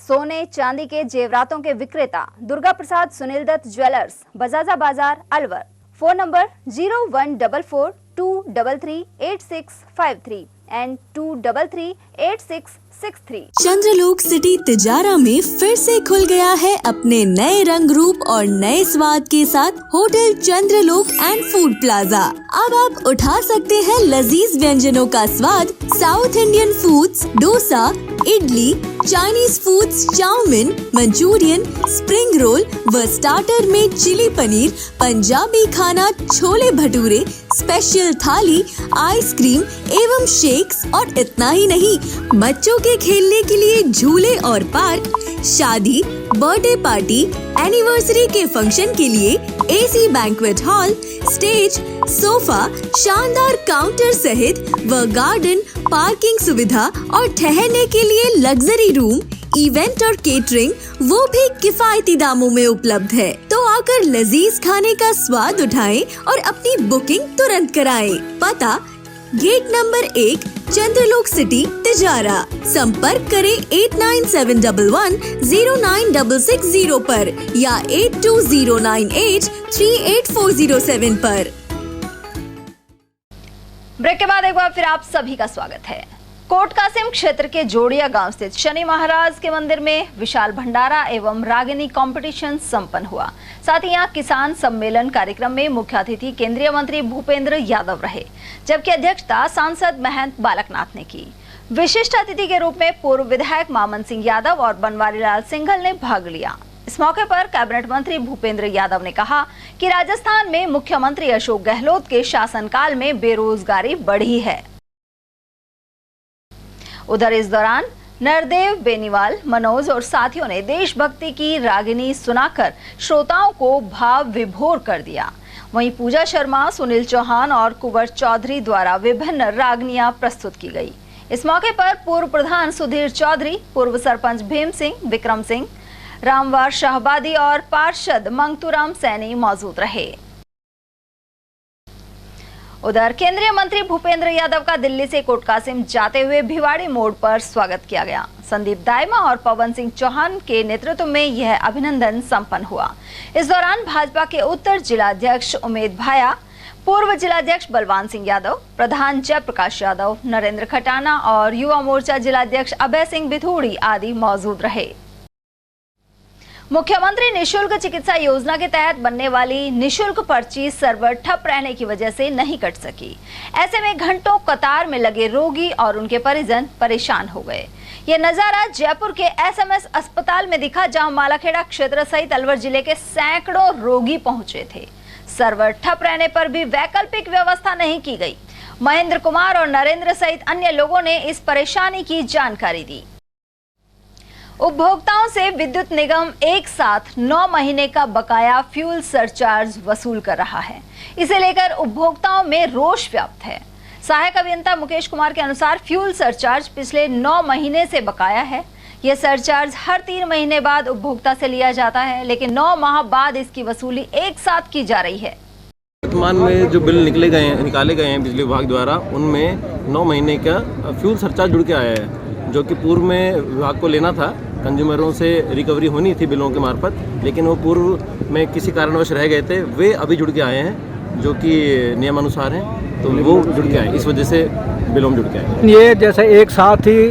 सोने चांदी के जेवरातों के विक्रेता दुर्गा प्रसाद सुनील दत्त ज्वेलर्स, बजाजा बाजार, Alwar. Phone number 0144233853 and 23386 63। Chandralok city Tijara में फिर से खुल गया है अपने नए रंग रूप और नए स्वाद के साथ hotel Chandralok and food plaza. अब आप उठा सकते हैं लजीज व्यंजनों का स्वाद। South Indian foods, dosa, idli, Chinese foods, chow mein, Manchurian, spring roll व स्टार्टर में चिली पनीर, पंजाबी खाना, छोले भटूरे, स्पेशल थाली, आइसक्रीम एवं शेक्स और इतना ही नहीं, बच्चों के खेलने के लिए झूले और पार्क, शादी, बर्थडे पार्टी, एनिवर्सरी के फंक्शन के लिए AC banquet hall, stage, sofa, शानदार काउंटर सहित व गार्डन, पार्किंग सुविधा और ठहरने के लिए लग्जरी रूम, इवेंट और केटरिंग वो भी किफायती दामों में उपलब्ध है। तो आकर लजीज खाने का स्वाद उठाएं और अपनी बुकिंग तुरंत कराएं। पता गेट नंबर 1, चंद्रलोक सिटी तिजारा। संपर्क करें 8971109660 पर या 8209838407 पर। ब्रेक के बाद एक बार फिर आप सभी का स्वागत है। कोट कासिम क्षेत्र के जोड़िया गांव स्थित शनि महाराज के मंदिर में विशाल भंडारा एवं रागिनी कंपटीशन संपन्न हुआ। साथ ही यहां किसान सम्मेलन कार्यक्रम में मुख्य अतिथि केंद्रीय मंत्री भूपेंद्र यादव रहे, जबकि अध्यक्षता सांसद महंत बालकनाथ ने की। विशिष्ट अतिथि के रूप में पूर्व विधायक मामन सिंह यादव और बनवारी लाल सिंघल ने भाग लिया। इस मौके पर कैबिनेट मंत्री भूपेंद्र यादव ने कहा कि राजस्थान में मुख्यमंत्री अशोक गहलोत के शासनकाल में बेरोजगारी बढ़ी है। उधर इस दौरान नरदेव बेनीवाल, मनोज और साथियों ने देशभक्ति की रागिनी सुनाकर श्रोताओं को भाव विभोर कर दिया। वहीं पूजा शर्मा, सुनील चौहान और कुंवर चौधरी द्वारा विभिन्न रागनियां प्रस्तुत की गई। इस मौके पर पूर्व प्रधान सुधीर चौधरी, पूर्व सरपंच भीम सिंह, विक्रम सिंह, रामवार शाहबादी और पार्षद मंगतूराम सैनी मौजूद रहे। उधर केंद्रीय मंत्री भूपेंद्र यादव का दिल्ली से कोट कासिम जाते हुए भिवाड़ी मोड़ पर स्वागत किया गया। संदीप दाइमा और पवन सिंह चौहान के नेतृत्व में यह अभिनंदन संपन्न हुआ। इस दौरान भाजपा के उत्तर जिलाध्यक्ष उमेद भाया, पूर्व जिलाध्यक्ष बलवान सिंह यादव, प्रधान जयप्रकाश यादव, नरेंद्र खटाना और युवा मोर्चा जिलाध्यक्ष अभय सिंह बिथूड़ी आदि मौजूद रहे। मुख्यमंत्री निशुल्क चिकित्सा योजना के तहत बनने वाली निशुल्क पर्ची सर्वर ठप रहने की वजह से नहीं कट सकी। ऐसे में घंटों कतार में लगे रोगी और उनके परिजन परेशान हो गए। ये नजारा जयपुर के एसएमएस अस्पताल में दिखा, जहां मालाखेड़ा क्षेत्र सहित अलवर जिले के सैकड़ों रोगी पहुंचे थे। सर्वर ठप रहने पर भी वैकल्पिक व्यवस्था नहीं की गई। महेंद्र कुमार और नरेंद्र सहित अन्य लोगों ने इस परेशानी की जानकारी दी। उपभोक्ताओं से विद्युत निगम एक साथ 9 महीने का बकाया फ्यूल सरचार्ज वसूल कर रहा है। इसे लेकर उपभोक्ताओं में रोष व्याप्त है। सहायक अभियंता मुकेश कुमार के अनुसार फ्यूल सरचार्ज पिछले 9 महीने से बकाया है। यह सरचार्ज हर 3 महीने बाद उपभोक्ता से लिया जाता है, लेकिन 9 माह बाद इसकी वसूली एक साथ की जा रही है। वर्तमान में जो बिल निकाले गए हैं बिजली विभाग द्वारा, उनमें 9 महीने का फ्यूल सरचार्ज जुड़ के आया है, जो कि पूर्व में विभाग को लेना था। कंज्यूमरों से रिकवरी होनी थी बिलों के मार्फत, लेकिन वो पूर्व में किसी कारणवश रह गए थे। वे अभी जुड़ के आए हैं, जो कि नियमानुसार हैं, तो वो जुड़ के आए, इस वजह से बिलों में जुड़ के आए। ये जैसे एक साथ ही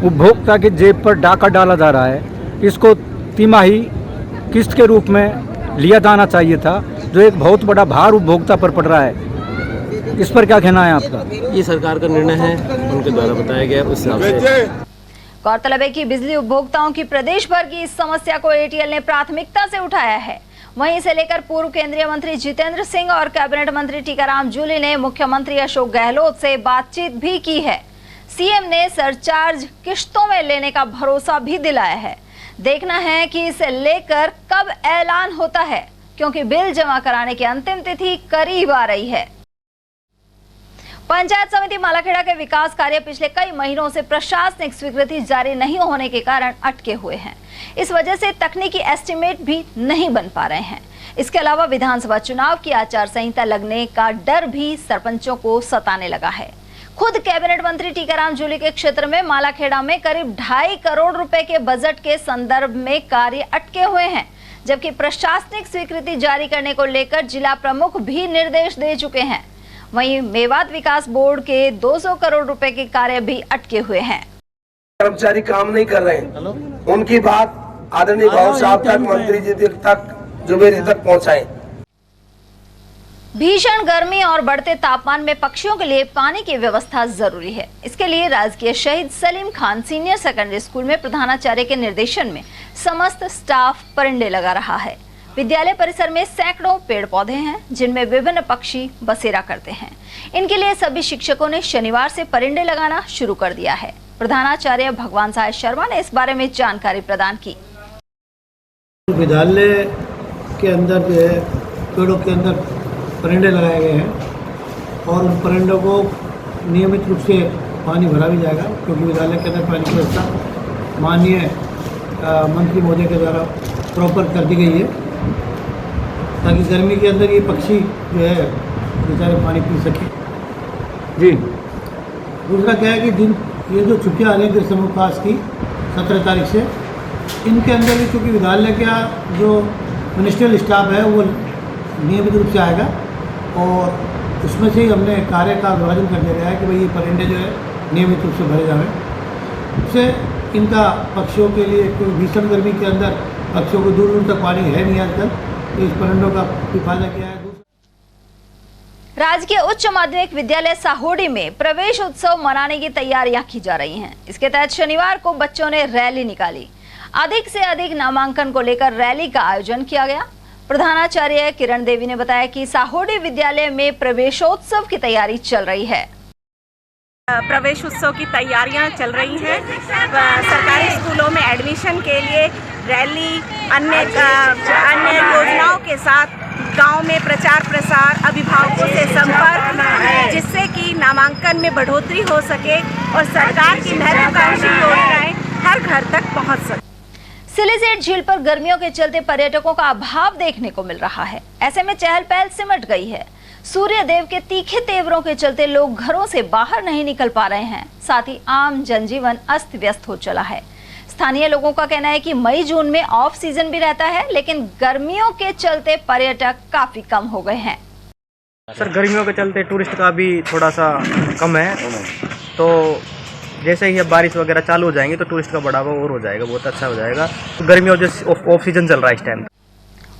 उपभोक्ता की जेब पर डाका डाला जा रहा है, इसको तिमाही किस्त के रूप में लिया जाना चाहिए था, जो एक बहुत बड़ा भार उपभोक्ता पर पड़ रहा है। इस पर क्या कहना है आपका? ये सरकार का निर्णय है, उनके द्वारा बताया गया उस हिसाब से। गौरतलब है कि बिजली उपभोक्ताओं की प्रदेश भर की इस समस्या को एटीएल ने प्राथमिकता से उठाया है। वहीं इसे लेकर पूर्व केंद्रीय मंत्री जितेंद्र सिंह और कैबिनेट मंत्री टीकाराम जूली ने मुख्यमंत्री अशोक गहलोत से बातचीत भी की है। सीएम ने सरचार्ज किश्तों में लेने का भरोसा भी दिलाया है। देखना है कि इसे लेकर कब ऐलान होता है, क्योंकि बिल जमा कराने की अंतिम तिथि करीब आ रही है। पंचायत समिति मालाखेड़ा के विकास कार्य पिछले कई महीनों से प्रशासनिक स्वीकृति जारी नहीं होने के कारण अटके हुए हैं। इस वजह से तकनीकी एस्टीमेट भी नहीं बन पा रहे हैं। इसके अलावा विधानसभा चुनाव की आचार संहिता लगने का डर भी सरपंचों को सताने लगा है। खुद कैबिनेट मंत्री टीकाराम जूली के क्षेत्र में मालाखेड़ा में करीब 2.5 करोड़ रुपए के बजट के संदर्भ में कार्य अटके हुए हैं, जबकि प्रशासनिक स्वीकृति जारी करने को लेकर जिला प्रमुख भी निर्देश दे चुके हैं। वहीं मेवात विकास बोर्ड के 200 करोड़ रुपए के कार्य भी अटके हुए हैं। कर्मचारी काम नहीं कर रहे हैं, उनकी बात आदरणीय भाऊ साहब तक, मंत्री जी तक, जुबेर जी तक पहुंचाएं। भीषण गर्मी और बढ़ते तापमान में पक्षियों के लिए पानी की व्यवस्था जरूरी है। इसके लिए राजकीय शहीद Salim Khan senior secondary school में प्रधानाचार्य के निर्देशन में समस्त स्टाफ परिंदे लगा रहा है। विद्यालय परिसर में सैकड़ों पेड़ पौधे हैं जिनमें विभिन्न पक्षी बसेरा करते हैं। इनके लिए सभी शिक्षकों ने शनिवार से परिंदे लगाना शुरू कर दिया है। प्रधानाचार्य भगवान साय शर्मा ने इस बारे में जानकारी प्रदान की। विद्यालय के अंदर जो है पेड़ों के अंदर परिंदे लगाए गए हैं और उन परिंदों को नियमित रूप से पानी भरा भी जाएगा, क्योंकि विद्यालय के अंदर पानी की व्यवस्था माननीय मंत्री महोदय के द्वारा प्रॉपर कर दी गई है, ताकि गर्मी के अंदर ये पक्षी जो है बेचारे पानी पी सके। जी दूसरा क्या है कि ये जो छुट्टियाँ आ रही हैं ग्रीष्म अवकाश की 17 तारीख से, इनके अंदर भी चूँकि विद्यालय का जो मिनिस्ट्रियल स्टाफ है वो नियमित रूप से आएगा और उसमें से ही हमने कार्य का विभाजन कर दिया गया है कि भाई ये परिंदे जो है नियमित रूप से भरे जाएँ। उससे इनका पक्षियों के लिए, क्योंकि भीषण गर्मी के अंदर पक्षियों को दूर दूर तक पानी है नहीं आजकल, तो इस परिंदों का भी फायदा किया है। राजकीय उच्च माध्यमिक विद्यालय साहोडी में प्रवेश उत्सव मनाने की तैयारियां की जा रही हैं। इसके तहत शनिवार को बच्चों ने रैली निकाली। अधिक से अधिक नामांकन को लेकर रैली का आयोजन किया गया। प्रधानाचार्य किरण देवी ने बताया कि साहोडी विद्यालय में प्रवेशोत्सव की तैयारी चल रही है। प्रवेश उत्सव की तैयारियां चल रही हैं। सरकारी स्कूलों में एडमिशन के लिए रैली, अन्य योजनाओं के साथ गांव में प्रचार प्रसार, अभिभावकों से संपर्क, जिससे कि नामांकन में बढ़ोतरी हो सके और सरकार की महत्वाकांक्षी योजनाएं हर घर तक पहुंच सके। सिलीसेट झील पर गर्मियों के चलते पर्यटकों का अभाव देखने को मिल रहा है। ऐसे में चहल पहल सिमट गई है। सूर्य देव के तीखे तेवरों के चलते लोग घरों से बाहर नहीं निकल पा रहे हैं। साथ ही आम जनजीवन अस्त व्यस्त हो चला है। स्थानीय लोगों का कहना है कि मई जून में ऑफ सीजन भी रहता है, लेकिन गर्मियों के चलते पर्यटक काफी कम हो गए हैं। सर गर्मियों के चलते टूरिस्ट का भी थोड़ा सा कम है, तो जैसे ही अब बारिश वगैरह चालू हो जाएंगी तो टूरिस्ट का बढ़ावा और हो जाएगा, बहुत अच्छा हो जाएगा। तो गर्मियों जैसे ऑफ सीजन चल रहा है इस टाइम।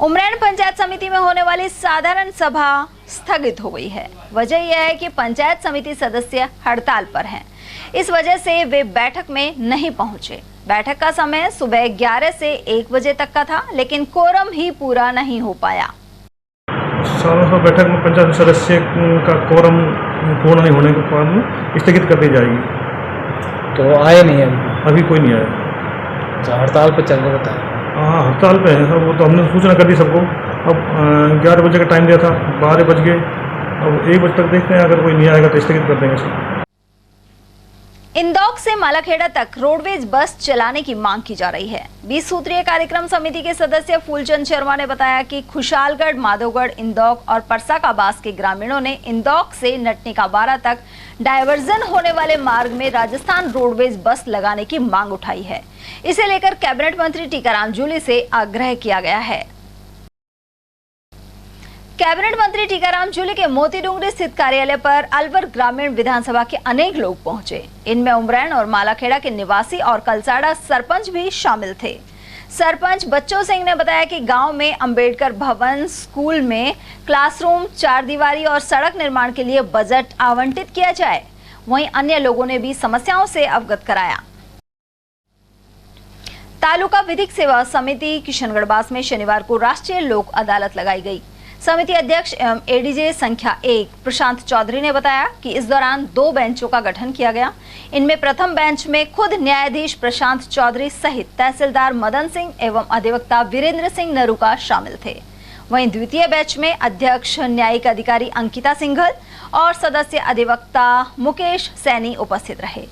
उमरैन पंचायत समिति में होने वाली साधारण सभा स्थगित हो गई है। वजह यह है कि पंचायत समिति सदस्य हड़ताल पर हैं। इस वजह से वे बैठक में नहीं पहुंचे। बैठक का समय सुबह 11 से 1 बजे तक का था, लेकिन कोरम ही पूरा नहीं हो पाया। बैठक में पंचायत सदस्य का कोरम पूर्ण नहीं होने के कारण स्थगित कर दी जाएगी। तो आए नहीं अभी कोई नहीं आया। हड़ताल पे चल रहा था। हाँ हड़ताल पे है, वो तो हमने सूचना कर दी सबको। अब 11 बजे का टाइम दिया था, 12 बज गए। अब 1 बजे तक देखते हैं, अगर कोई नहीं आएगा तो स्थगित कर देंगे इसको। इंदौर से मालाखेड़ा तक रोडवेज बस चलाने की मांग की जा रही है। 20 सूत्रीय कार्यक्रम समिति के सदस्य फूलचंद शर्मा ने बताया कि खुशालगढ़, माधोगढ़, इंदौर और परसा का बास के ग्रामीणों ने इंदौर से नटनी का बारा तक डायवर्जन होने वाले मार्ग में राजस्थान रोडवेज बस लगाने की मांग उठाई है। इसे लेकर कैबिनेट मंत्री टीकाराम जूली से आग्रह किया गया है। कैबिनेट मंत्री टीकाराम जूली के मोतीडूंगरी स्थित कार्यालय पर अलवर ग्रामीण विधानसभा के अनेक लोग पहुंचे। इनमें उमरैन और मालाखेड़ा के निवासी और कलसाड़ा सरपंच भी शामिल थे। सरपंच बच्चू सिंह ने बताया कि गांव में अंबेडकर भवन स्कूल में क्लासरूम, 4 दीवारी और सड़क निर्माण के लिए बजट आवंटित किया जाए। वहीं अन्य लोगों ने भी समस्याओं से अवगत कराया। तालुका विधिक सेवा समिति किशनगढ़ में शनिवार को राष्ट्रीय लोक अदालत लगाई गई। समिति अध्यक्ष एवं एडीजे संख्या 1 प्रशांत चौधरी ने बताया कि इस दौरान 2 बेंचों का गठन किया गया। इनमें प्रथम बेंच में खुद न्यायाधीश प्रशांत चौधरी सहित तहसीलदार मदन सिंह एवं अधिवक्ता वीरेंद्र सिंह नरूका शामिल थे। वहीं द्वितीय बैच में अध्यक्ष न्यायिक अधिकारी अंकिता सिंघल और सदस्य अधिवक्ता मुकेश सैनी उपस्थित रहे।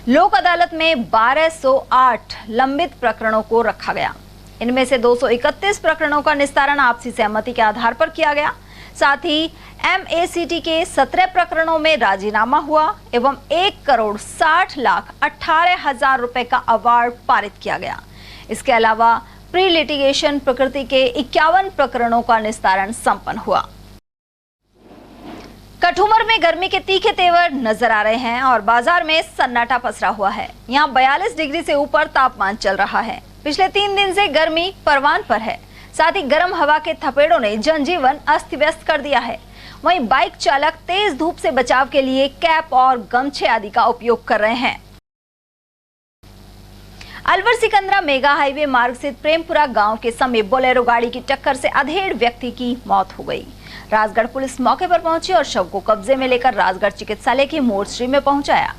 लोक अदालत में 1208 लंबित प्रकरणों को रखा गया। इनमें से 231 प्रकरणों का निस्तारण आपसी सहमति के आधार पर किया गया। साथ ही MACT के 17 प्रकरणों में राजीनामा हुआ एवं 1,60,18,000 रुपए का अवार्ड पारित किया गया। इसके अलावा प्री लिटिगेशन प्रकृति के 51 प्रकरणों का निस्तारण संपन्न हुआ। कठुमर में गर्मी के तीखे तेवर नजर आ रहे हैं और बाजार में सन्नाटा पसरा हुआ है। यहाँ 42 डिग्री से ऊपर तापमान चल रहा है। पिछले 3 दिन से गर्मी परवान पर है। साथ ही गर्म हवा के थपेड़ों ने जनजीवन अस्त व्यस्त कर दिया है। वहीं बाइक चालक तेज धूप से बचाव के लिए कैप और गमछे आदि का उपयोग कर रहे हैं। अलवर सिकंदरा मेगा हाईवे मार्ग स्थित प्रेमपुरा गांव के समीप बोलेरो गाड़ी की टक्कर से अधेड़ व्यक्ति की मौत हो गई। राजगढ़ पुलिस मौके पर पहुंची और शव को कब्जे में लेकर राजगढ़ चिकित्सालय की मोर्चरी में पहुंचाया।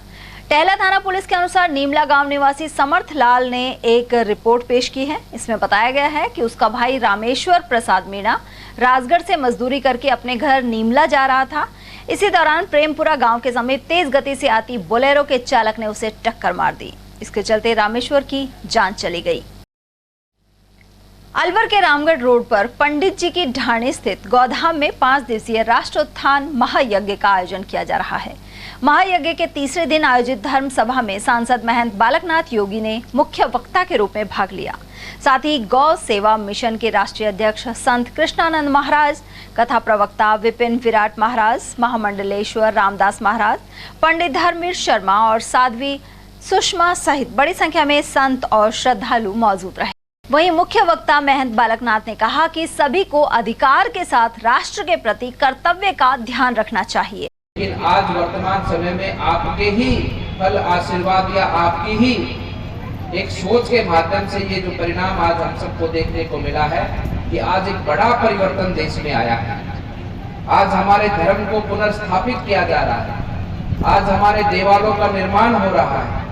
टहला थाना पुलिस के अनुसार नीमला गांव निवासी समर्थ लाल ने एक रिपोर्ट पेश की है। इसमें बताया गया है कि उसका भाई रामेश्वर प्रसाद मीणा राजगढ़ से मजदूरी करके अपने घर नीमला जा रहा था। इसी दौरान प्रेमपुरा गांव के समीप तेज गति से आती बोलेरो के चालक ने उसे टक्कर मार दी। इसके चलते रामेश्वर की जान चली गई। अलवर के रामगढ़ रोड पर पंडित जी की ढाणी स्थित गौधाम में 5 दिवसीय राष्ट्रोत्थान महायज्ञ का आयोजन किया जा रहा है। महायज्ञ के तीसरे दिन आयोजित धर्म सभा में सांसद महंत बालकनाथ योगी ने मुख्य वक्ता के रूप में भाग लिया। साथ ही गौ सेवा मिशन के राष्ट्रीय अध्यक्ष संत कृष्णानंद महाराज, कथा प्रवक्ता विपिन विराट महाराज, महामंडलेश्वर रामदास महाराज, पंडित धर्मवीर शर्मा और साध्वी सुषमा सहित बड़ी संख्या में संत और श्रद्धालु मौजूद रहे। वहीं मुख्य वक्ता महंत बालकनाथ ने कहा कि सभी को अधिकार के साथ राष्ट्र के प्रति कर्तव्य का ध्यान रखना चाहिए। लेकिन आज वर्तमान समय में आपके ही फल आशीर्वाद या आपकी ही एक सोच के माध्यम से ये जो परिणाम आज हम सबको देखने को मिला है कि आज एक बड़ा परिवर्तन देश में आया है। आज हमारे धर्म को पुनर्स्थापित किया जा रहा है। आज हमारे देवालयों का निर्माण हो रहा है।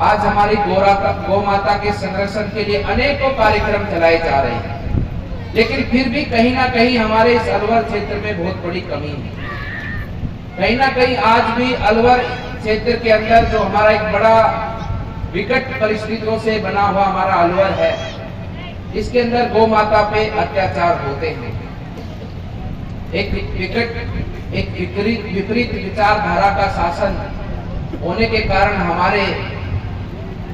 आज हमारी गौ माता के संरक्षण के लिए अनेकों कार्यक्रम चलाए जा रहे हैं। लेकिन फिर भी कहीं ना कहीं हमारे इस अलवर क्षेत्र में बहुत बड़ी कमी है। कहीं ना कहीं आज भी अलवर क्षेत्र के अंदर जो हमारा एक बड़ा विकट परिस्थितियों से बना हुआ हमारा अलवर है, इसके अंदर गौ माता पे अत्याचार होते हैं। एक विपरीत विचारधारा का शासन होने के कारण हमारे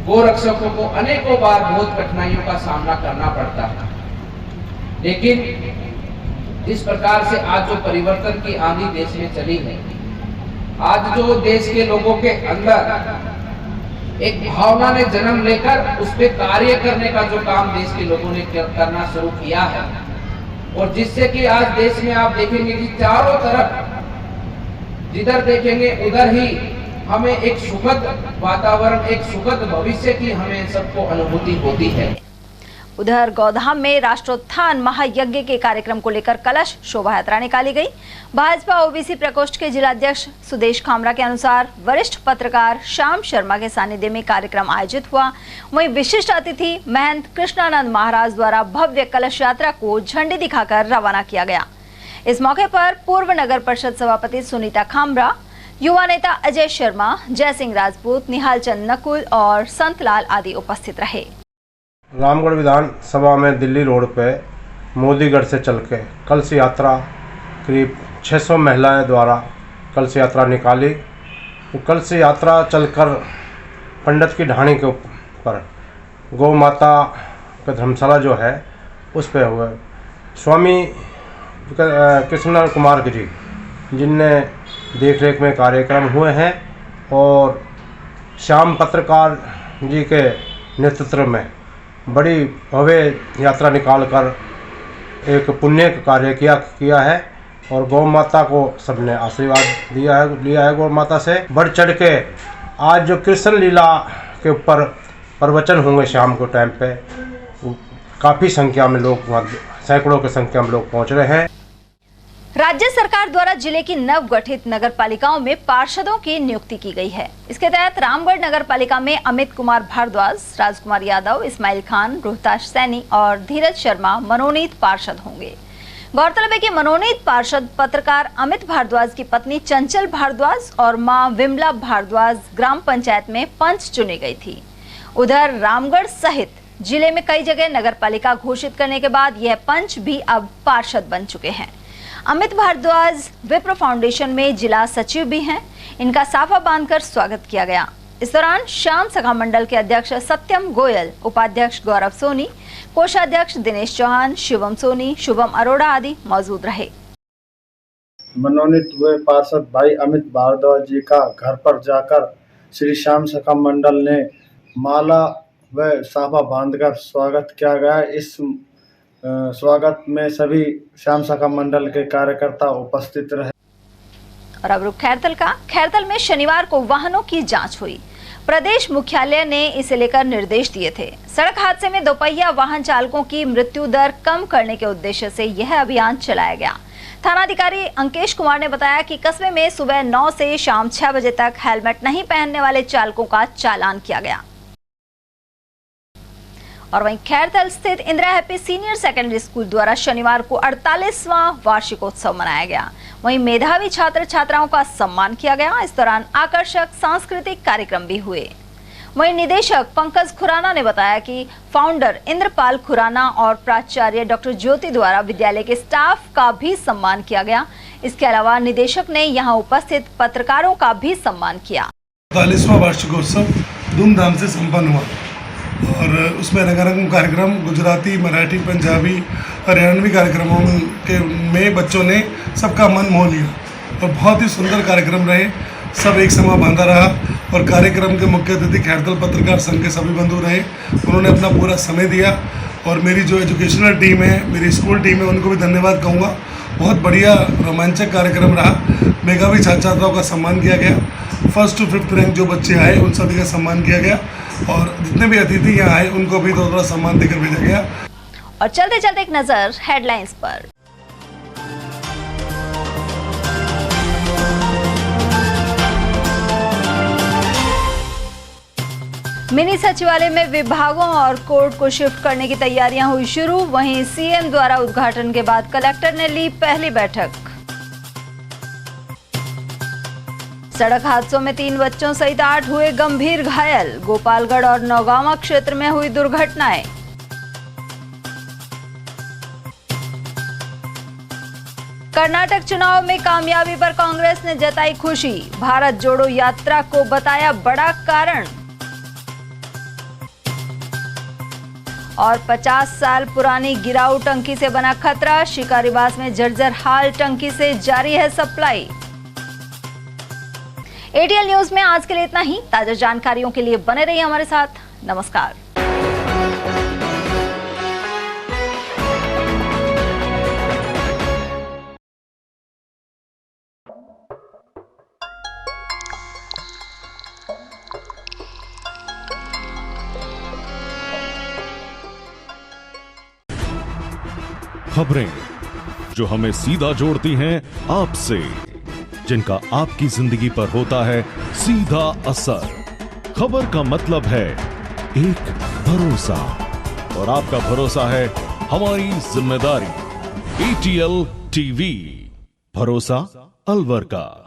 गोरक्षकों को अनेकों बार बहुत कठिनाइयों का सामना करना पड़ता है। लेकिन जिस प्रकार से आज जो परिवर्तन की आंधी देश में चली है, आज जो देश के लोगों के अंदर एक भावना ने जन्म लेकर उस पर कार्य करने का जो काम देश के लोगों ने करना शुरू किया है, और जिससे कि आज देश में आप देखेंगे कि चारों तरफ जिधर देखेंगे उधर ही हमें एक सुखद वातावरण, एक सुखद भविष्य की हमें सबको अनुभूति होती है। उधर गौधाम में राष्ट्रोत्थान महायज्ञ के कार्यक्रम को लेकर कलश शोभा यात्रा निकाली गई। भाजपा ओबीसी प्रकोष्ठ के जिलाध्यक्ष सुदेश खामरा के अनुसार वरिष्ठ पत्रकार श्याम शर्मा के सानिध्य में कार्यक्रम आयोजित हुआ। वहीं विशिष्ट अतिथि महंत कृष्णानंद महाराज द्वारा भव्य कलश यात्रा को झंडी दिखाकर रवाना किया गया। इस मौके पर पूर्व नगर परिषद सभापति सुनीता खामरा, युवा नेता अजय शर्मा, जय सिंह राजपूत, निहाल चंद नकुल और संतलाल आदि उपस्थित रहे। रामगढ़ विधानसभा में दिल्ली रोड पे मोदीगढ़ से चल के कलश यात्रा करीब 600 महिलाएं द्वारा कलश यात्रा निकाली। तो कलश यात्रा चलकर पंडित की ढाणी के ऊपर गौ माता का धर्मशाला जो है उस पे हुए स्वामी कृष्ण कुमार जी जिनने देख रेख में कार्यक्रम हुए हैं, और श्याम पत्रकार जी के नेतृत्व में बड़ी भव्य यात्रा निकालकर एक पुण्य कार्य किया है। और गौ माता को सबने आशीर्वाद लिया है गौ माता से बढ़ चढ़ के। आज जो कृष्ण लीला के ऊपर प्रवचन होंगे शाम को टाइम पे, काफ़ी संख्या में लोग, सैकड़ों की संख्या में लोग पहुंच रहे हैं। राज्य सरकार द्वारा जिले की नवगठित नगर पालिकाओं में पार्षदों की नियुक्ति की गई है। इसके तहत रामगढ़ नगर पालिका में अमित कुमार भारद्वाज, राजकुमार यादव, इस्माइल खान, रोहताश सैनी और धीरज शर्मा मनोनीत पार्षद होंगे। गौरतलब है कि मनोनीत पार्षद पत्रकार अमित भारद्वाज की पत्नी चंचल भारद्वाज और मां विमला भारद्वाज ग्राम पंचायत में पंच चुनी गई थी। उधर रामगढ़ सहित जिले में कई जगह नगर पालिका घोषित करने के बाद यह पंच भी अब पार्षद बन चुके हैं। अमित भारद्वाज विप्र फाउंडेशन में जिला सचिव भी हैं। इनका साफा बांधकर स्वागत किया गया। इस दौरान श्याम सखा मंडल के अध्यक्ष सत्यम गोयल, उपाध्यक्ष गौरव सोनी, कोषाध्यक्ष दिनेश चौहान, शिवम सोनी, शुभम अरोड़ा आदि मौजूद रहे। मनोनीत हुए पार्षद भाई अमित भारद्वाज जी का घर पर जाकर श्री श्याम सखा मंडल ने माला व साफा बांधकर स्वागत किया गया। इस स्वागत में सभी श्याम सखा मंडल के कार्यकर्ता उपस्थित रहे। और अब रुख खैरतल का। खैरतल में शनिवार को वाहनों की जांच हुई। प्रदेश मुख्यालय ने इसे लेकर निर्देश दिए थे। सड़क हादसे में दोपहिया वाहन चालकों की मृत्यु दर कम करने के उद्देश्य से यह अभियान चलाया गया। थानाधिकारी अंकेश कुमार ने बताया कि कस्बे में सुबह 9 से शाम 6 बजे तक हेलमेट नहीं पहनने वाले चालकों का चालान किया गया। और वहीं खैरतल स्थित Indira happy senior secondary school द्वारा शनिवार को 48वां वार्षिकोत्सव मनाया गया। वहीं मेधावी छात्र छात्राओं का सम्मान किया गया। इस दौरान आकर्षक सांस्कृतिक कार्यक्रम भी हुए। वहीं निदेशक पंकज खुराना ने बताया कि फाउंडर इंद्रपाल खुराना और प्राचार्य डॉक्टर ज्योति द्वारा विद्यालय के स्टाफ का भी सम्मान किया गया। इसके अलावा निदेशक ने यहां उपस्थित पत्रकारों का भी सम्मान किया। 48वां वार्षिकोत्सव धूमधाम से संपन्न हुआ और उसमें रंगारंग कार्यक्रम गुजराती, मराठी, पंजाबी, हरियाणवी कार्यक्रमों के में बच्चों ने सबका मन मोह लिया और बहुत ही सुंदर कार्यक्रम रहे। सब एक समा बांधा रहा और कार्यक्रम के मुख्य अतिथि खैरतल पत्रकार संघ के सभी बंधु रहे। उन्होंने अपना पूरा समय दिया और मेरी जो एजुकेशनल टीम है, मेरी स्कूल टीम है, उनको भी धन्यवाद कहूँगा। बहुत बढ़िया रोमांचक कार्यक्रम रहा। मेधावी छात्र छात्राओं का सम्मान किया गया। 1st to 5th रैंक जो बच्चे आए उन सभी का सम्मान किया गया और जितने भी अतिथि यहाँ आए उनको भी थोड़ा सम्मान देकर भेजा गया। और चलते चलते एक नजर हेडलाइंस पर। मिनी सचिवालय में विभागों और कोर्ट को शिफ्ट करने की तैयारियां हुई शुरू। वहीं सीएम द्वारा उद्घाटन के बाद कलेक्टर ने ली पहली बैठक। सड़क हादसों में 3 बच्चों सहित 8 हुए गंभीर घायल। गोपालगढ़ और नौगांवा क्षेत्र में हुई दुर्घटनाएं। कर्नाटक चुनाव में कामयाबी पर कांग्रेस ने जताई खुशी। भारत जोड़ो यात्रा को बताया बड़ा कारण। और 50 साल पुरानी गिराऊ टंकी से बना खतरा। शिकारीबास में जर्जर हाल टंकी से जारी है सप्लाई। एटीएल न्यूज में आज के लिए इतना ही। ताजा जानकारियों के लिए बने रहिए हमारे साथ। नमस्कार। खबरें जो हमें सीधा जोड़ती हैं आपसे, जिनका आपकी जिंदगी पर होता है सीधा असर। खबर का मतलब है एक भरोसा और आपका भरोसा है हमारी जिम्मेदारी। एटीएल टीवी, भरोसा अलवर का।